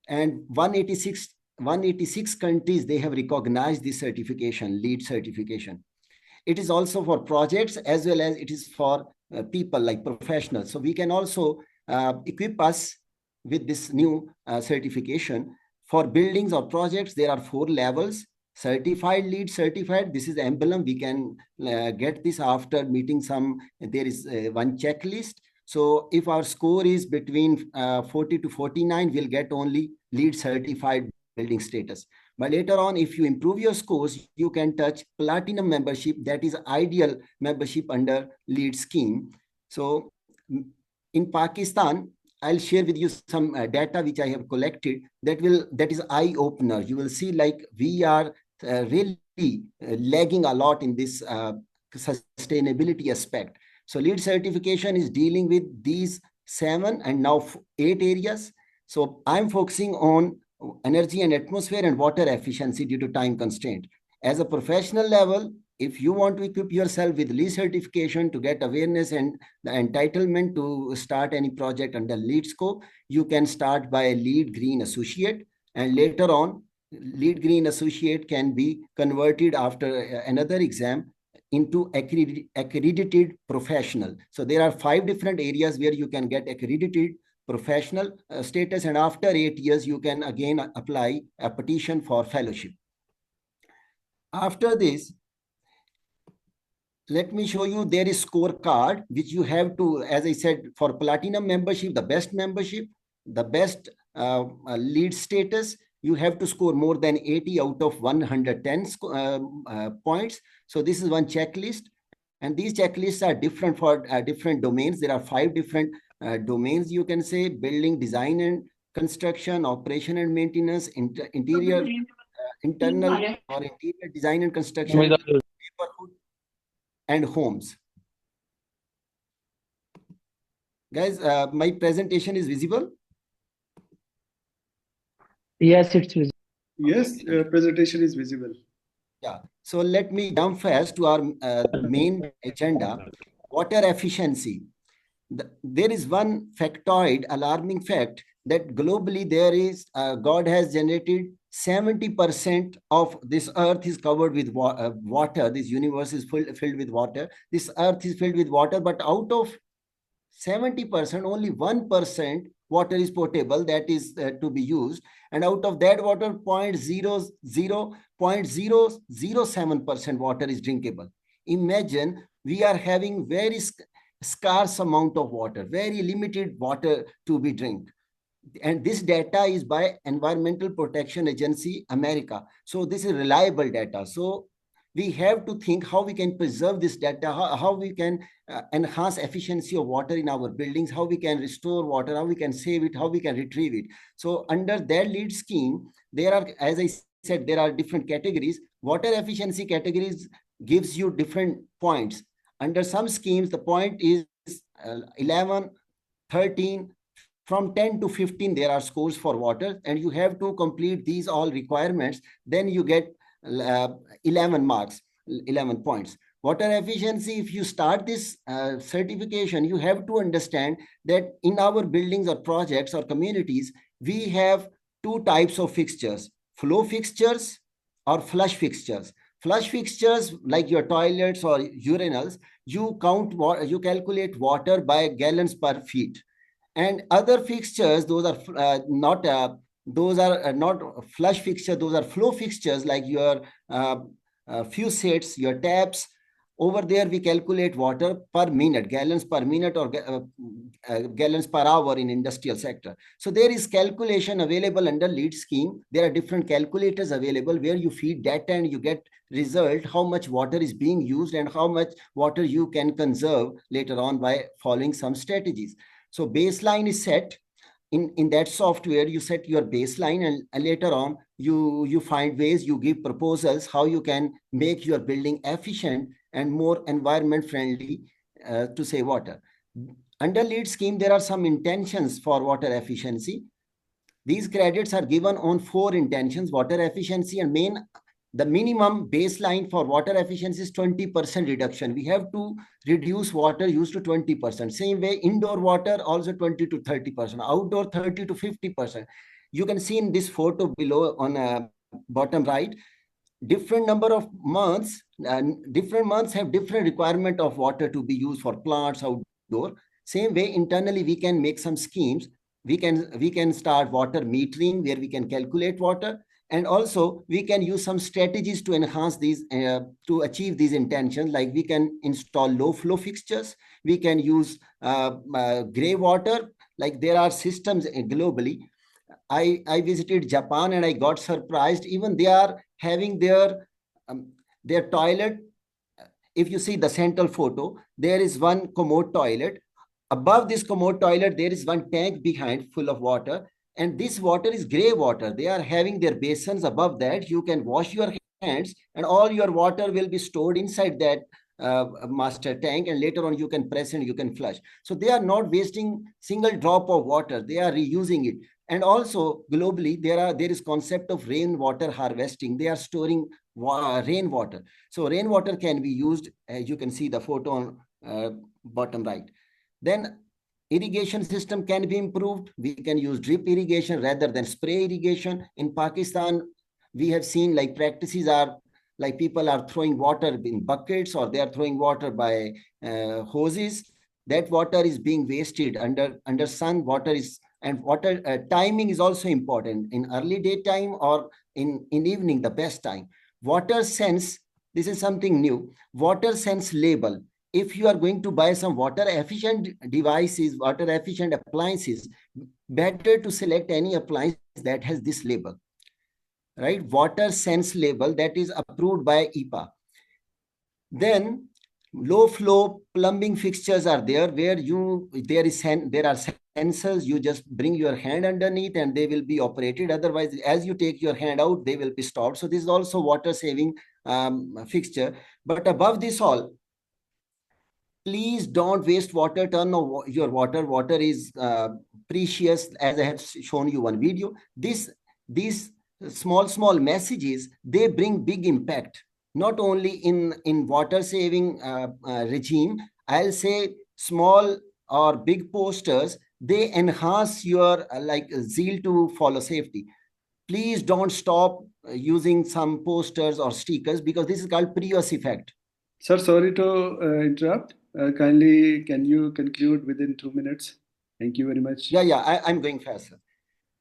And 186 countries, they have recognized this certification, LEED certification. It is also for projects as well as it is for people like professionals. So we can also equip us with this new certification. For buildings or projects, there are 4 levels. Certified, LEED certified, this is the emblem. We can get this after meeting some, there is one checklist. So if our score is between 40 to 49, we'll get only LEED certified building status. But later on, if you improve your scores, you can touch platinum membership. That is ideal membership under LEED scheme. So in Pakistan, I'll share with you some data which I have collected that is eye opener. You will see like we are really lagging a lot in this sustainability aspect. So LEED certification is dealing with these 7 and now 8 areas. So I'm focusing on energy and atmosphere and water efficiency due to time constraint. As a professional level, if you want to equip yourself with LEED certification to get awareness and the entitlement to start any project under LEED scope, you can start by a LEED Green Associate, and later on, LEED Green Associate can be converted after another exam into accredited professional. So there are 5 different areas where you can get accredited professional status, and after 8 years, you can again apply a petition for fellowship. After this, let me show you, there is scorecard, which you have to, as I said, for platinum membership, the best lead status, you have to score more than 80 out of 110 points. So this is one checklist. And these checklists are different for different domains. There are 5 different domains, you can say: building, design and construction, operation and maintenance, interior, internal or interior design and construction, neighborhood, and homes. Guys, my presentation is visible? Yes, it's visible. Yes, presentation is visible. Yeah. So let me jump fast to our main agenda: water efficiency. There is one factoid, alarming fact, that globally there is, God has generated 70% of this earth is covered with water. This universe is filled with water. This earth is filled with water, but out of 70%, only 1% water is potable, that is to be used. And out of that water, 0.007% water is drinkable. Imagine, we are having very scarce amount of water, very limited water to be drink. And this data is by Environmental Protection Agency, America. So this is reliable data. So we have to think how we can preserve this data, how we can enhance efficiency of water in our buildings, how we can restore water, how we can save it, how we can retrieve it. So under that lead scheme, there are, as I said, there are different categories. Water efficiency categories gives you different points. Under some schemes, the point is 11, 13, from 10 to 15, there are scores for water, and you have to complete these all requirements. Then you get 11 marks, 11 points. Water efficiency, if you start this certification, you have to understand that in our buildings or projects or communities, we have 2 types of fixtures: flow fixtures or flush fixtures. Flush fixtures, like your toilets or urinals, you calculate water by gallons per feet. And other fixtures, those are not flush fixtures, those are flow fixtures, like your faucets, your taps. Over there, we calculate water per minute, gallons per minute, or gallons per hour in industrial sector. So there is calculation available under lead scheme. There are different calculators available where you feed data and you get result, how much water is being used and how much water you can conserve later on by following some strategies. So baseline is set. In that software, you set your baseline, and later on, you find ways, you give proposals how you can make your building efficient and more environment friendly to save water. Under lead scheme, there are some intentions for water efficiency. These credits are given on 4 intentions: water efficiency, and the minimum baseline for water efficiency is 20% reduction. We have to reduce water use to 20%. Same way, indoor water also 20 to 30%, outdoor 30 to 50%. You can see in this photo below on bottom right, different number of months, different months have different requirement of water to be used for plants outdoor. Same way, internally, we can make some schemes. We can start water metering, where we can calculate water. And also, we can use some strategies to enhance these, to achieve these intentions. Like we can install low flow fixtures. We can use gray water. Like there are systems globally. I visited Japan and I got surprised. Even they are having their toilet. If you see the central photo, there is one commode toilet. Above this commode toilet, there is one tank behind full of water. And this water is gray water. They are having their basins above that. You can wash your hands and all your water will be stored inside that master tank. And later on, you can press and you can flush. So they are not wasting single drop of water. They are reusing it. And also globally, there is concept of rainwater harvesting. They are storing rainwater. So rainwater can be used, as you can see the photo on bottom right. Then irrigation system can be improved. We can use drip irrigation rather than spray irrigation. In Pakistan, we have seen like practices are like people are throwing water in buckets, or they are throwing water by hoses. That water is being wasted under sun. Water is, and water timing is also important. In early daytime or in evening, the best time. Water sense This is something new. Water sense label. If you are going to buy some water efficient devices, water efficient appliances, better to select any appliance that has this label, right? Water sense label that is approved by EPA. Then low flow plumbing fixtures are there, where there are sensors. You just bring your hand underneath and they will be operated. Otherwise, as you take your hand out, they will be stopped. So this is also water saving fixture. But above this all, please don't waste water. Turn on your water. Water is precious, as I have shown you one video. These small messages, they bring big impact, not only in water saving regime. I'll say small or big posters, they enhance your zeal to follow safety. Please don't stop using some posters or stickers, because this is called previous effect. Sir, sorry to interrupt. Kindly, can you conclude within 2 minutes? Thank you very much. Yeah, I'm going faster.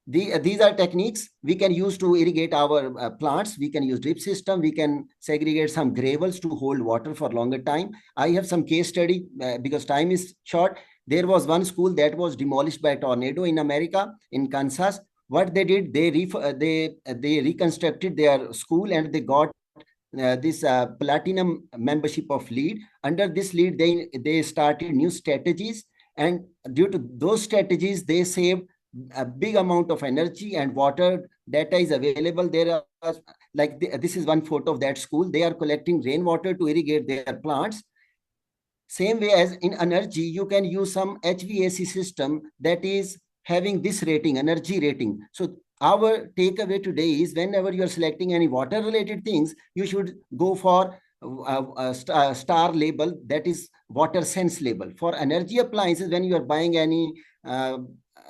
These are techniques we can use to irrigate our plants. We can use drip system. We can segregate some gravels to hold water for longer time. I have some case study because time is short. There was one school that was demolished by a tornado in America, in Kansas. What they did, they reconstructed their school, and they got this platinum membership of LEED. Under this LEED, they started new strategies, and due to those strategies, they saved a big amount of energy and water. Data is available. There are this is one photo of that school. They are collecting rainwater to irrigate their plants. Same way as in energy, you can use some HVAC system that is having this rating, energy rating. So our takeaway today is, whenever you are selecting any water related things, you should go for a star label, that is water sense label. For energy appliances, when you are buying any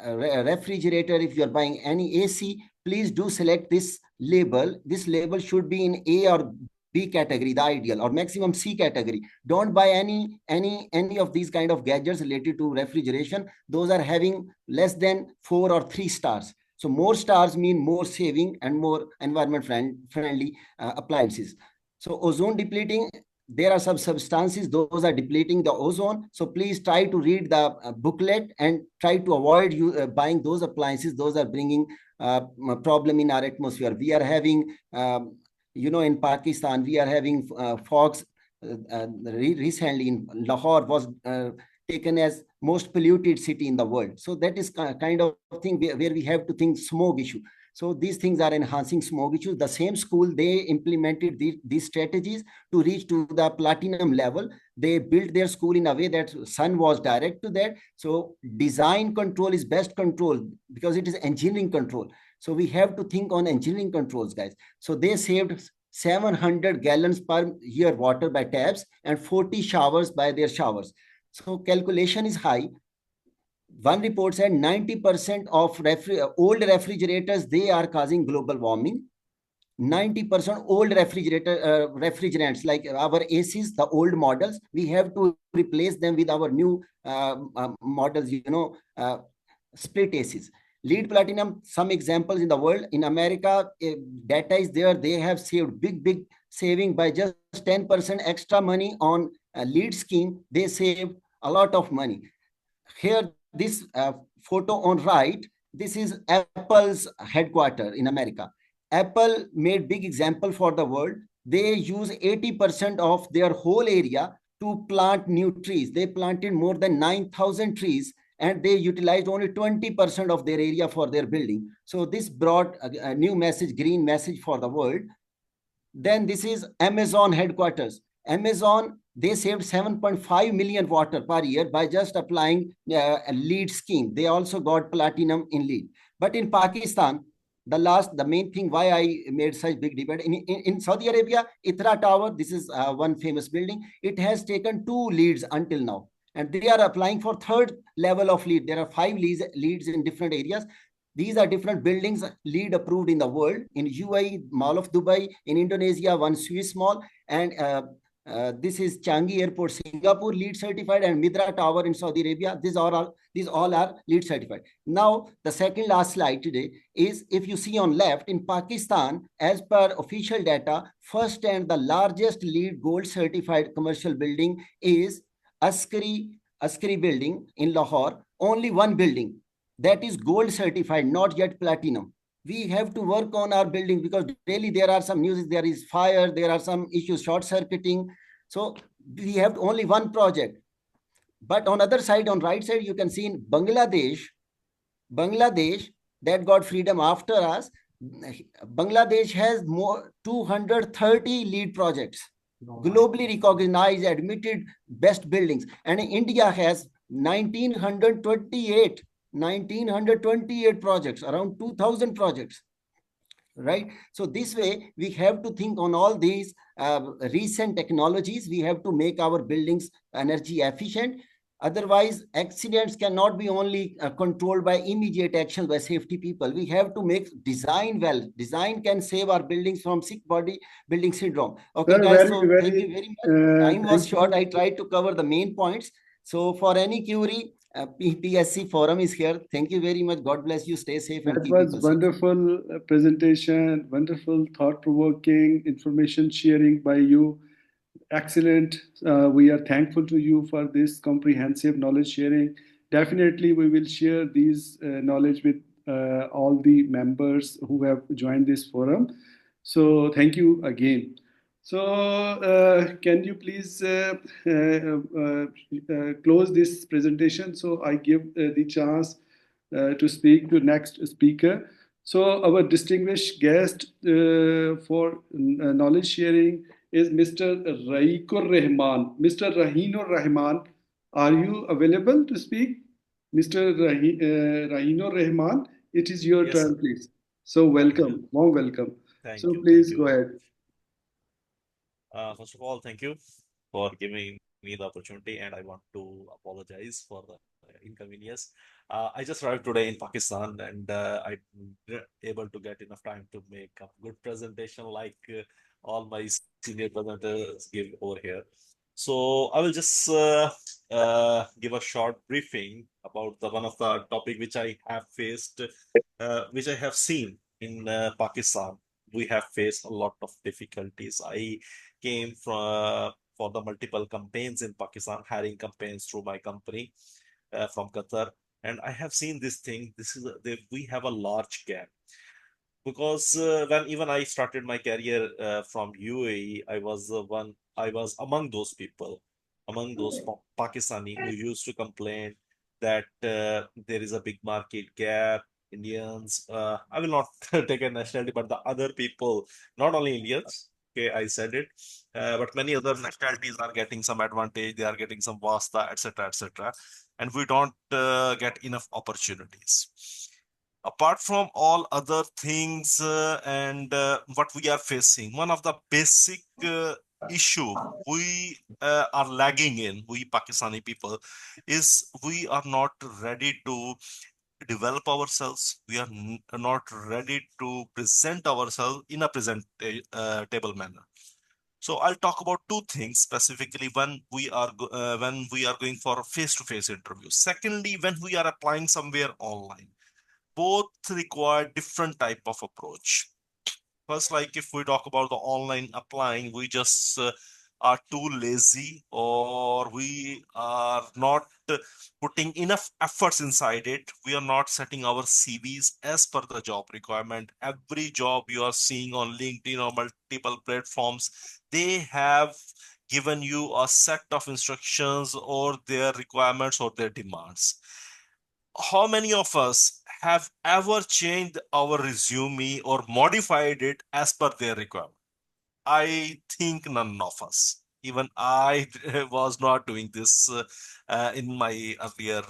refrigerator, if you are buying any AC, please do select this label. This label should be in A or B category, the ideal, or maximum C category. Don't buy any of these kind of gadgets related to refrigeration. Those are having less than 4 or 3 stars. So more stars mean more saving and more environment friendly appliances. So ozone depleting, there are some substances, those are depleting the ozone. So please try to read the booklet and try to avoid buying those appliances. Those are bringing a problem in our atmosphere. We are having, in Pakistan, we are having fogs. Recently in Lahore was taken as most polluted city in the world. So that is kind of thing where we have to think smog issue. So these things are enhancing smog issues. The same school, they implemented these strategies to reach to the platinum level. They built their school in a way that sun was direct to that. So design control is best control, because it is engineering control. So we have to think on engineering controls, guys. So they saved 700 gallons per year water by taps and 40 showers by their showers. So calculation is high. One report said 90% of old refrigerators, they are causing global warming. 90% old refrigerants, like our ACs, the old models, we have to replace them with our new models, split ACs. LEED platinum, some examples in the world. In America, data is there. They have saved big saving by just 10% extra money on a LEED scheme. They saved a lot of money. Here, this photo on right, this is Apple's headquarters in America. Apple made big example for the world. They use 80% of their whole area to plant new trees. They planted more than 9,000 trees, and they utilized only 20% of their area for their building. So this brought a new message, green message for the world. Then this is Amazon headquarters. Amazon, they saved 7.5 million water per year by just applying a LEED scheme. They also got platinum in LEED. But in Pakistan, the main thing why I made such big debate, in Saudi Arabia, Itra Tower, this is one famous building. It has taken 2 LEEDs until now. And they are applying for 3rd level of LEED. There are 5 LEEDs in different areas. These are different buildings LEED approved in the world. In UAE, Mall of Dubai. In Indonesia, one Swiss mall. And This is Changi Airport, Singapore, LEED certified, and Midra Tower in Saudi Arabia. These all are LEED certified. Now, the second last slide today is, if you see on left, in Pakistan, as per official data, first and the largest LEED gold certified commercial building is Askari building in Lahore. Only one building that is gold certified, not yet platinum. We have to work on our building because daily there are some news, there is fire, there are some issues, short circuiting. So we have only one project. But on other side, on right side, you can see in Bangladesh that got freedom after us. Bangladesh has more 230 LEED projects, globally recognized, admitted best buildings. And India has 1928 projects, around 2000 projects, right? So this way we have to think on all these recent technologies. We have to make our buildings energy efficient. Otherwise, accidents cannot be only controlled by immediate actions by safety people. We have to make design well. Design can save our buildings from sick body building syndrome. Okay, guys, so thank you very much. Time was short. I tried to cover the main points. So for any query, PSC forum is here. Thank you very much. God bless you. Stay safe. That was wonderful presentation, wonderful, thought-provoking information sharing by you. Excellent. We are thankful to you for this comprehensive knowledge sharing. Definitely, we will share these knowledge with all the members who have joined this forum. So thank you again. So can you please close this presentation so I give the chance to speak to next speaker. So our distinguished guest for knowledge sharing is Mr. Rehman. Mr. Rehman, are you available to speak? Mr. Rehman, it is your Yes, turn, sir. please. So welcome, warm welcome. Thank So you. please Thank go you. ahead. First of all, thank you for giving me the opportunity, and I want to apologize for the inconvenience. I just arrived today in Pakistan, and I able to get enough time to make a good presentation like all my senior presenters give over here. So I will just give a short briefing about the one of the topic which I have faced, which I have seen in Pakistan. We have faced a lot of difficulties. I came from for the multiple campaigns in Pakistan, hiring campaigns through my company from Qatar, and I have seen this thing. We have a large gap because when even I started my career from UAE, I was among those people, among those Pakistani who used to complain that there is a big market gap. Indians, I will not take a nationality, but the other people, not only Indians, okay, I said it, but many other nationalities are getting some advantage. They are getting some vasta, etc., etc., and we don't get enough opportunities apart from all other things and what we are facing. One of the basic issue we are lagging in, we Pakistani people, is we are not ready to develop ourselves. We are not ready to present ourselves in a presentable manner. So I'll talk about two things specifically when we are going for a face-to-face interview. Secondly, when we are applying somewhere online. Both require different type of approach. First, like if we talk about the online applying, we just are too lazy, or we are not putting enough efforts inside it. We are not setting our CVs as per the job requirement. Every job you are seeing on LinkedIn or multiple platforms, they have given you a set of instructions or their requirements or their demands. How many of us have ever changed our resume or modified it as per their requirement? I think none of us. Even I was not doing this in my earlier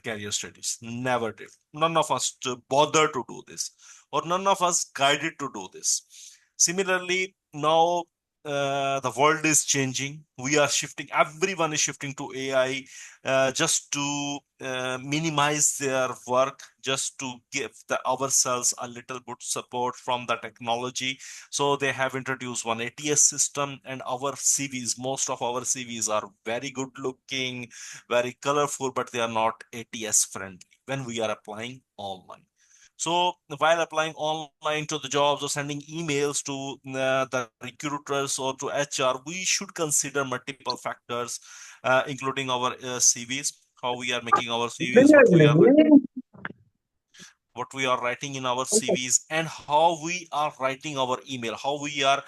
career studies. Never did. None of us bothered to do this, or none of us guided to do this. Similarly, now the world is changing. We are shifting. Everyone is shifting to AI just to minimize their work, just to give ourselves a little bit support from the technology. So they have introduced one ATS system, and our CVs, most of our CVs are very good looking, very colorful, but they are not ATS friendly when we are applying online. So while applying online to the jobs or sending emails to the recruiters or to HR, we should consider multiple factors, including our CVs, how we are making our CVs, what we are writing in our CVs, and how we are writing our email, how we are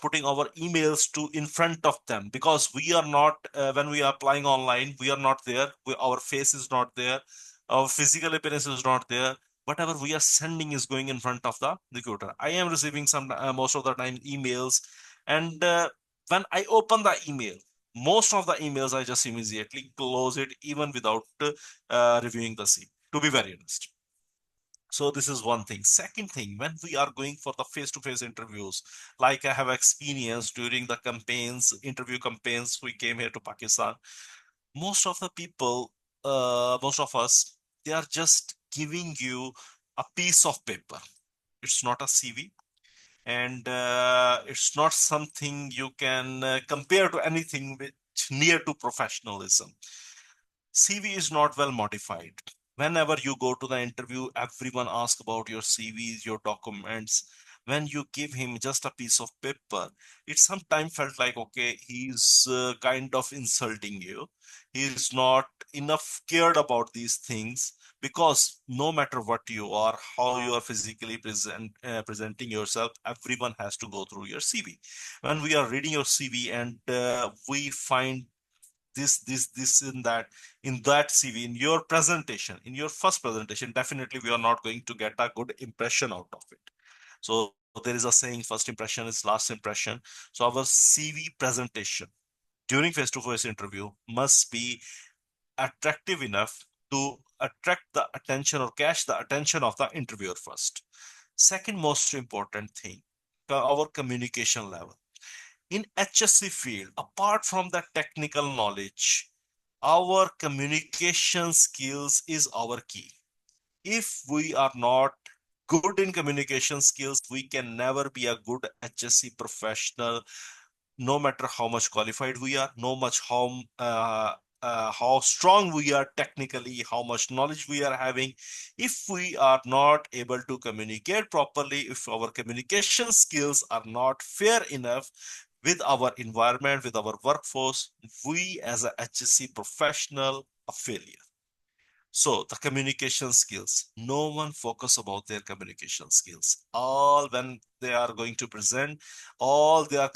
putting our emails to in front of them, because we are not when we are applying online, we are not there, our face is not there, our physical appearance is not there. Whatever we are sending is going in front of the recruiter. I am receiving some most of the time emails, and when I open the email, most of the emails I just immediately close it, even without reviewing the CV, to be very honest. So this is one thing. Second thing, when we are going for the face-to-face interviews, like I have experienced during the campaigns, interview campaigns, we came here to Pakistan. Most of the people, most of us, they are just giving you a piece of paper. It's not a CV, and it's not something you can compare to anything which near to professionalism. CV is not well modified. Whenever you go to the interview, everyone asks about your CVs, your documents. When you give him just a piece of paper, it sometimes felt like, okay, he's kind of insulting you. He's not enough cared about these things, because no matter what you are, how you are physically presenting yourself, everyone has to go through your CV. When we are reading your CV and we find this in that CV, in your presentation, in your first presentation, definitely we are not going to get a good impression out of it. So there is a saying, first impression is last impression. So our CV presentation during face-to-face interview must be attractive enough to attract the attention or catch the attention of the interviewer first. Second most important thing, our communication level. In HSC field, apart from the technical knowledge, our communication skills is our key. If we are not good in communication skills, we can never be a good HSC professional, no matter how much qualified we are, no much how strong we are technically, how much knowledge we are having. If we are not able to communicate properly, if our communication skills are not fair enough with our environment, with our workforce, we as a HSC professional are failure. So the communication skills, no one focus about their communication skills. All when they are going to present, all they are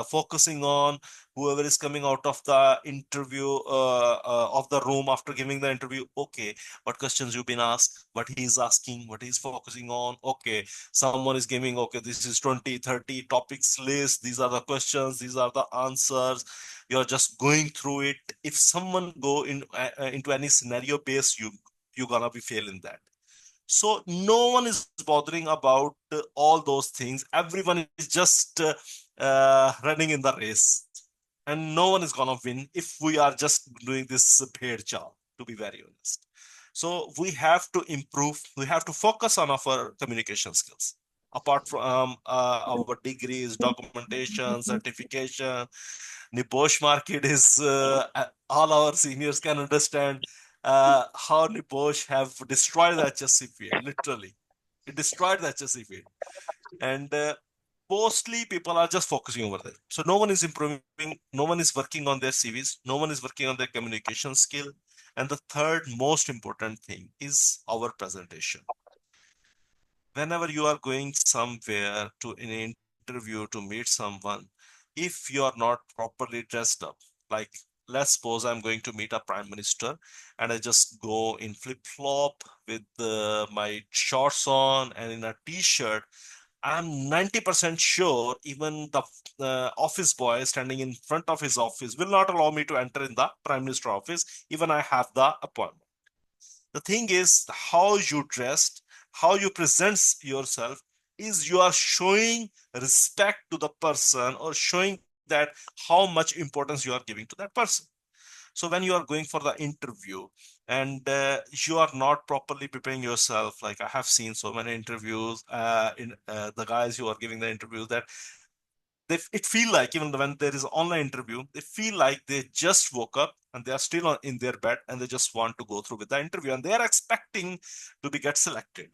focusing on, whoever is coming out of the interview of the room after giving the interview. Okay, what questions you've been asked, what he is asking, what he's focusing on. Okay, someone is giving, okay, this is 20, 30 topics list. These are the questions, these are the answers. You're just going through it. If someone go into any scenario based, you're gonna be failing that. So no one is bothering about all those things. Everyone is just running in the race, and no one is gonna win if we are just doing this paid job, to be very honest. So we have to improve, we have to focus on our communication skills. Apart from our degrees, documentation, certification, Niposh market is all our seniors can understand how Niposh have destroyed the HSC field, literally. It destroyed the HSC field. And mostly people are just focusing over there. So no one is improving, no one is working on their CVs, no one is working on their communication skill. And the third most important thing is our presentation. Whenever you are going somewhere to an interview to meet someone, if you are not properly dressed up, like let's suppose I'm going to meet a prime minister and I just go in flip-flop with my shorts on and in a t-shirt, I'm 90% sure even the office boy standing in front of his office will not allow me to enter in the prime minister office, even I have the appointment. The thing is how you dressed, how you present yourself, is you are showing respect to the person or showing that how much importance you are giving to that person. So when you are going for the interview and you are not properly preparing yourself, like I have seen so many interviews in the guys who are giving the interviews, that it feel like even when there is an online interview, they feel like they just woke up and they are still in their bed and they just want to go through with the interview and they are expecting to be get selected.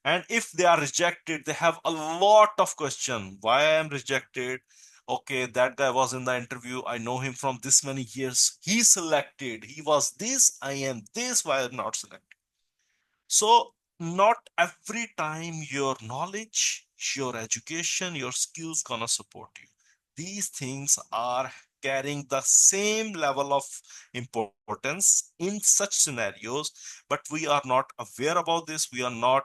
And if they are rejected, they have a lot of question. Why I am rejected? Okay, that guy was in the interview. I know him from this many years. He selected. He was this. I am this. Why I'm not selected? So not every time your knowledge, your education, your skills gonna support you. These things are carrying the same level of importance in such scenarios, but we are not aware about this. We are not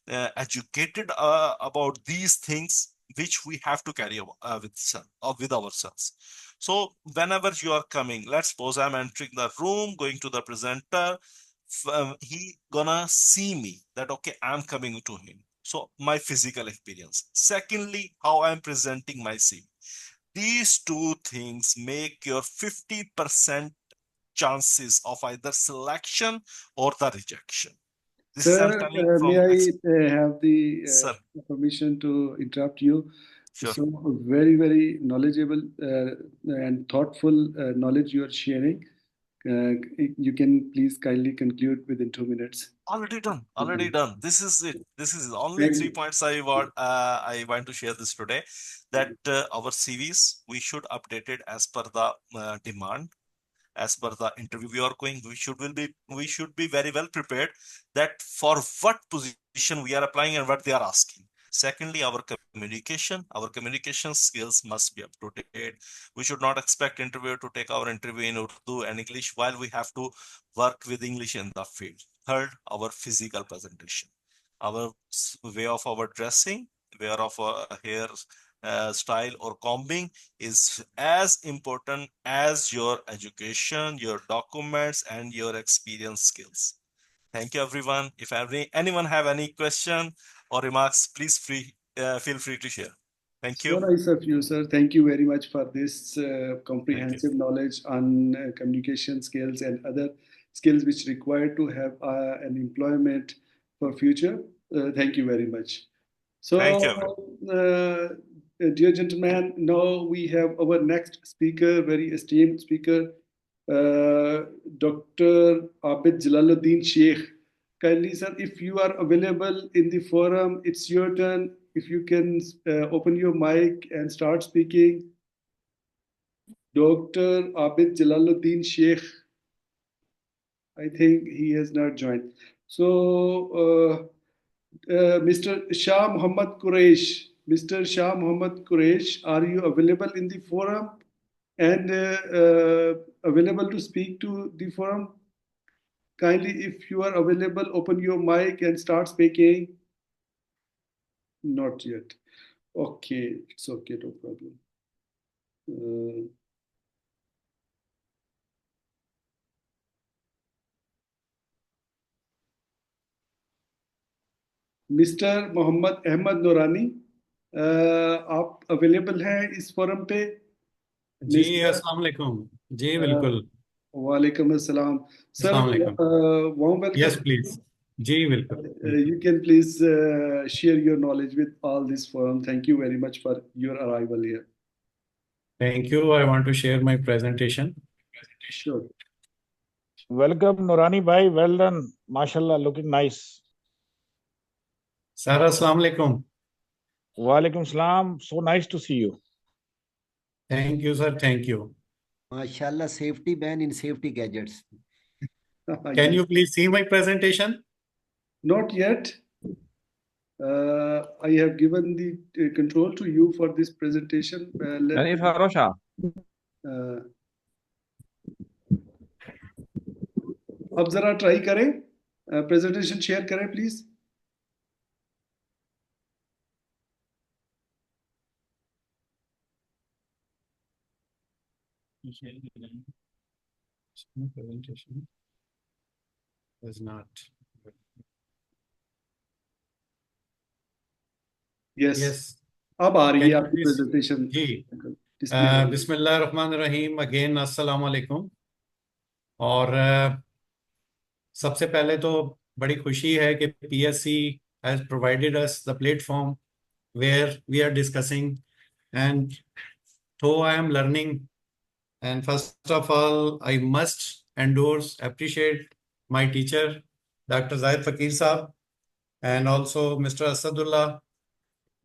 educated about these things, which we have to carry with ourselves. So whenever you are coming, let's suppose I'm entering the room, going to the presenter, he gonna see me that okay, I'm coming to him. So my physical experience, secondly how I'm presenting my CV, these two things make your 50% chances of either selection or the rejection. This is I'm Sir, telling may from I have the Sir, permission to interrupt you? sure. So very, very knowledgeable and thoughtful knowledge you are sharing. You can please kindly conclude within 2 minutes. Already done. This is it. This is only Thank 3 you. points I want to share this today, that our CVs, we should update it as per the demand, as per the interview we are going. We should be very well prepared that for what position we are applying and what they are asking. Secondly, our communication skills must be up to date. We should not expect interviewer to take our interview in Urdu and English while we have to work with English in the field. Third, our physical presentation, our way of our dressing, way of our hair style or combing is as important as your education, your documents, and your experience skills. Thank you, everyone. If anyone have any question or remarks, please feel free to share. Thank So you. nice of you, sir. Thank you very much for this Thank you. comprehensive knowledge on communication skills and other skills which required to have an employment for future. Thank you very much. Thank you, So, everyone. dear gentlemen, now we have our next speaker, very esteemed speaker, Dr. Abid Jalaluddin Sheikh. Kindly, sir, if you are available in the forum, it's your turn. If you can open your mic and start speaking. Dr. Abid Jalaluddin Sheikh, I think he has not joined. So, Mr. Shah Muhammad Quresh, Mr. Shah Muhammad Quresh, are you available in the forum and available to speak to the forum? Kindly, if you are available, open your mic and start speaking. Not yet. Okay, it's okay, no problem. Mister Mohammad Ahmed Noorani, आप available हैं इस forum पे? जी अस्सलाम वालेकुम जी बिल्कुल वालेकुम अस्सलाम sir, अस्सलाम वालेकुम warm welcome. यस प्लीज जी बिल्कुल You can please share your knowledge with all this forum. Thank you very much for your arrival here. Thank you. I want to share my presentation. Sure. Welcome, Nurani bhai. Well done. Mashallah, looking nice. Sir, assalamu alaikum. Walaikum salam. So nice to see you. Thank you, sir. Thank you. Mashallah, safety ban in safety gadgets. Can you please see my presentation? Not yet. I have given the control to you for this presentation. अब जरा try करें, presentation share करें please. Presentation is not. Yes, Yes. अब आ रही Can है you आपकी please? Presentation जी. डिस्प्ले। बिस्मिल्लाहिर्रहमानिर्रहीम. Again, अस्सलाम वालेकुम. और सबसे पहले तो बड़ी खुशी है कि PSC has provided us the platform where we are discussing, and though I am learning, and first of all, I must appreciate my teacher, Dr. Zahid Fakir Saab, and also Mr. Asadullah,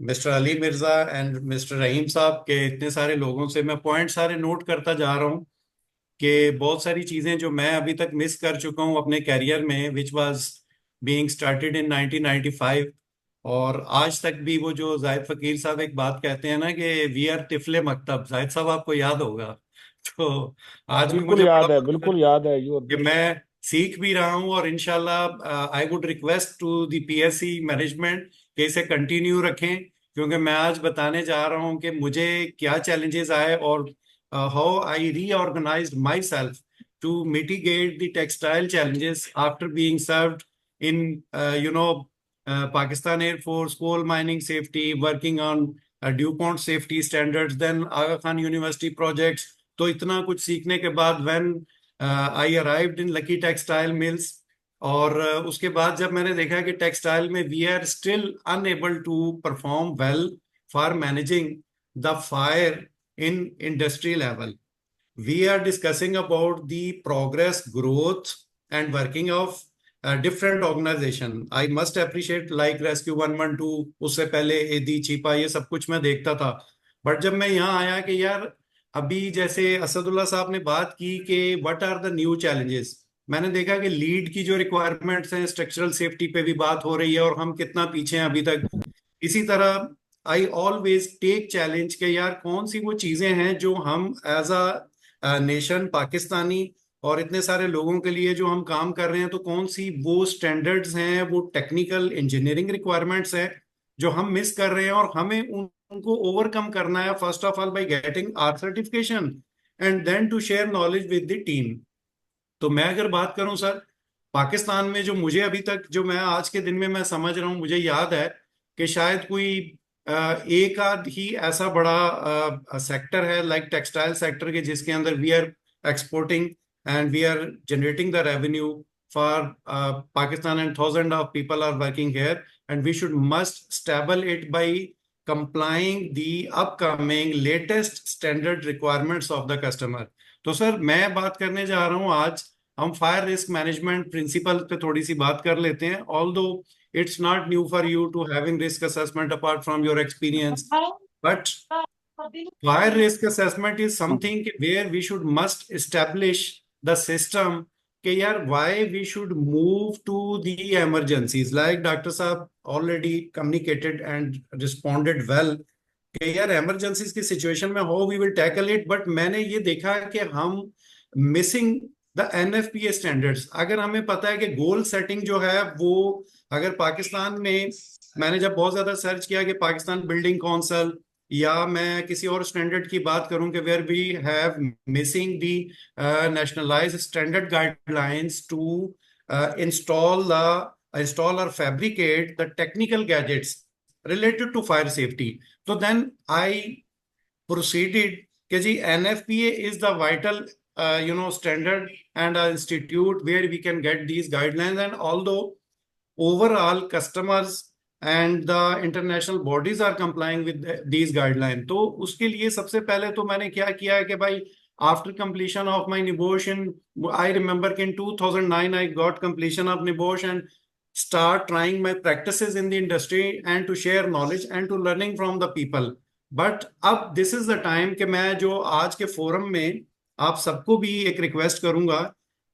mister Ali Mirza and mister Rahim साहब के इतने सारे लोगों से मैं point सारे note करता जा रहा हूँ कि बहुत सारी चीजें जो मैं अभी तक मिस कर चुका हूँ अपने कैरियर में, which was being started in 1995, और आज तक भी वो जो जाहिद फकीर साहब एक बात कहते हैं ना कि वी आर तिफले मकतब, जाहिद साहब आपको याद होगा। तो आज भी बिल्कुल मुझे बड़ा याद है, फख्र है बिल्कुल याद है। यू कि मैं सीख भी रहा हूँ, और इंशाल्लाह I would request to the PSC management कि इसे कंटिन्यू रखें, क्योंकि मैं आज बताने जा रहा हूँ कि मुझे क्या चैलेंजेस आए और how I reorganised myself to mitigate the textile challenges after being served in you know Pakistan Air Force, coal mining safety, working on DuPont safety standards, then Aga Khan University projects. तो इतना कुछ सीखने के बाद when I arrived in Lucky Textile Mills, और उसके बाद जब मैंने देखा कि टेक्सटाइल में we are still unable to perform well for managing the fire in industry level, we are discussing about the progress, growth, and working of different organization. I must appreciate like Rescue 112, उससे पहले एदी छिपा, ये सब कुछ मैं देखता था। बट जब मैं यहाँ आया कि यार अभी जैसे असदुल्ला साहब ने बात की कि what are the new challenges, मैंने देखा कि लीड की जो रिक्वायरमेंट्स हैं, स्ट्रक्चरल सेफ्टी पे भी बात हो रही है और हम कितना पीछे हैं अभी तक। इसी तरह आई ऑलवेज टेक चैलेंज के यार कौन सी वो चीजें हैं जो हम एज अ नेशन पाकिस्तानी और इतने सारे लोगों के लिए जो हम काम कर रहे हैं, तो कौन सी वो स्टैंडर्ड्स हैं, वो टेक्निकल इंजीनियरिंग रिक्वायरमेंट्स हैं जो हम मिस कर रहे हैं, और हमें उनको ओवरकम करना है, first of all by getting our certification and then to share knowledge with the team. तो मैं अगर बात करूं सर, पाकिस्तान में जो मुझे अभी तक, जो मैं आज के दिन में मैं समझ रहा हूं, मुझे याद है कि शायद कोई एक आध ही ऐसा बड़ा सेक्टर है लाइक टेक्सटाइल सेक्टर के जिसके अंदर we are exporting and we are generating the revenue for Pakistan, and thousand of people are working here, and we should must stable it by complying the upcoming latest standard requirements of the customer। तो sir मैं बात करने जा रहा हूं आज, हम fire risk management principal पे थोड़ी सी बात कर लेते हैं। Although it's not new for you to having risk assessment apart from your experience, but fire risk assessment is something where we should must establish the system कि यार why we should move to the emergencies, like Dr. Saab already communicated and responded well कि यार emergencies की situation में how we will tackle it। but मैंने ये देखा है कि हम missing the NFPA standards। अगर हमें पता है कि गोल सेटिंग जो है वो, अगर पाकिस्तान में मैंने जब बहुत ज्यादा सर्च किया कि पाकिस्तान बिल्डिंग काउंसिल या मैं किसी और स्टैंडर्ड की बात करूं कि where we have missing the nationalized standard guidelines to install or fabricate the technical gadgets related to fire safety। तो then I proceeded कि जी NFPA is the vital standard and an institute where we can get these guidelines, and although overall customers and the international bodies are complying with these guidelines, तो उसके लिए सबसे पहले तो मैंने क्या किया है कि भाई after completion of my NIBOSH, I remember in 2009 I got completion of NIBOSH and start trying my practices in the industry and to share knowledge and to learning from the people। but अब this is the time कि मैं जो आज के forum में आप सबको भी एक रिक्वेस्ट करूंगा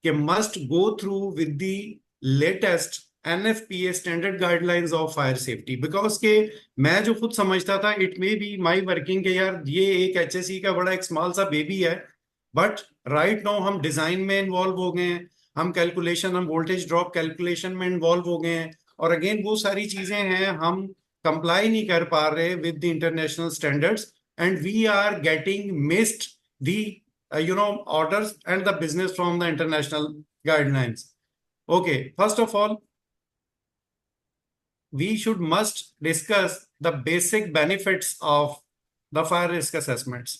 कि must go through with the latest NFPA standard guidelines of fire safety, because के मैं जो खुद समझता था it may be my working के यार ये एक HSE का बड़ा एक स्मॉल सा बेबी है, बट राइट नाउ हम डिजाइन में इन्वॉल्व हो गए हैं, हम कैलकुलेशन, हम वोल्टेज ड्रॉप कैलकुलेशन में इन्वॉल्व हो गए हैं, और अगेन वो सारी चीजें हैं हम कंप्लाई नहीं कर पा रहे with the international standards, and we are getting missed the orders and the business from the international guidelines। Okay, first of all, we should must discuss the basic benefits of the fire risk assessments.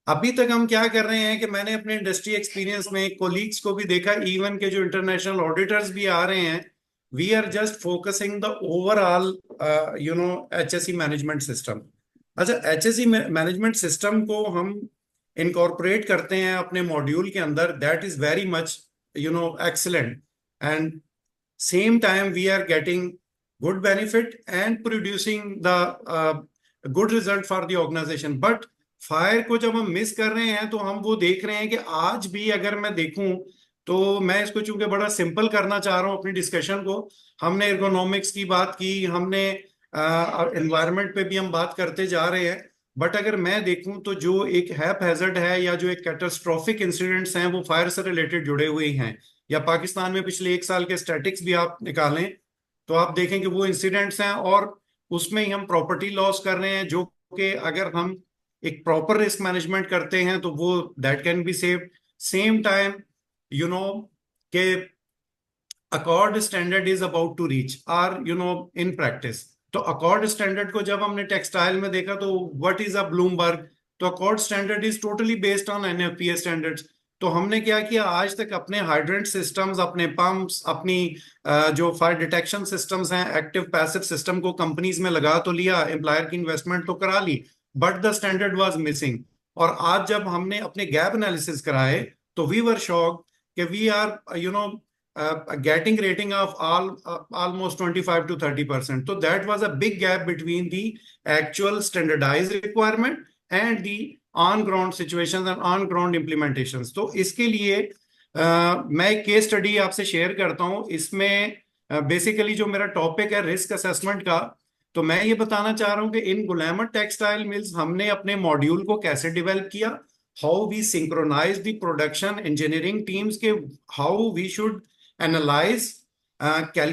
अभी तक हम क्या कर रहे हैं कि मैंने अपने इंडस्ट्री एक्सपीरियंस में कोलीग्स को भी देखा, इवन के जो इंटरनेशनल ऑडिटर्स भी आ रहे हैं, we are just focusing the overall HSE management system. अच्छा, HSE मैनेजमेंट सिस्टम को हम इनकॉर्पोरेट करते हैं अपने मॉड्यूल के अंदर, that is very much excellent, and same time we are getting good benefit and producing the good result for the organization. But fire को जब हम मिस कर रहे हैं तो हम वो देख रहे हैं कि आज भी अगर मैं देखूं तो मैं इसको चूंकि बड़ा सिंपल करना चाह रहा हूं अपनी डिस्कशन को, हमने एर्गोनॉमिक्स की बात की, हमने एनवायरनमेंट पे भी हम बात करते जा रहे हैं, बट अगर मैं देखूं तो जो एक हैज़ार्ड है या जो एक कैटास्ट्रोफिक इंसिडेंट्स हैं वो फायर से रिलेटेड जुड़े हुए हैं. या पाकिस्तान में पिछले 1 साल के स्टैटिक्स भी आप निकालें तो आप देखें कि वो इंसिडेंट्स हैं और उसमें ही हम प्रॉपर्टी लॉस कर रहे हैं, जो कि अगर हम एक प्रॉपर रिस्क मैनेजमेंट करते हैं तो वो that can be saved. Same time के accord standard is about to reach are in practice. तो अकॉर्ड स्टैंडर्ड को जब हमने टेक्सटाइल में देखा तो व्हाट इज अ ब्लूमबर्ग, तो accord standard is totally based on NFPA standards. तो हमने क्या किया, आज तक अपने हाइड्रेंट सिस्टम्स, अपने पंप्स, अपनी जो फायर डिटेक्शन सिस्टम्स हैं, एक्टिव पैसिव सिस्टम को कंपनीज में लगा तो लिया, एम्प्लॉयर की इन्वेस्टमेंट तो करा ली, but the standard was missing. और आज जब हमने अपने गैप एनालिसिस कराए तो वी वर शॉक्ड कि we are getting rating of almost 25 to 30%. So that was a big gap between the actual standardized requirement and the on-ground situations and on-ground implementations. तो इसके लिए मैं एक केस स्टडी आपसे share करता हूँ. इसमें बेसिकली जो मेरा टॉपिक है रिस्क असेसमेंट का, तो मैं ये बताना चाह रहा हूँ कि इन गुलामत टेक्सटाइल मिल्स हमने अपने मॉड्यूल को कैसे डेवलप किया, how we synchronise the production engineering teams के, how we should analyze, calculate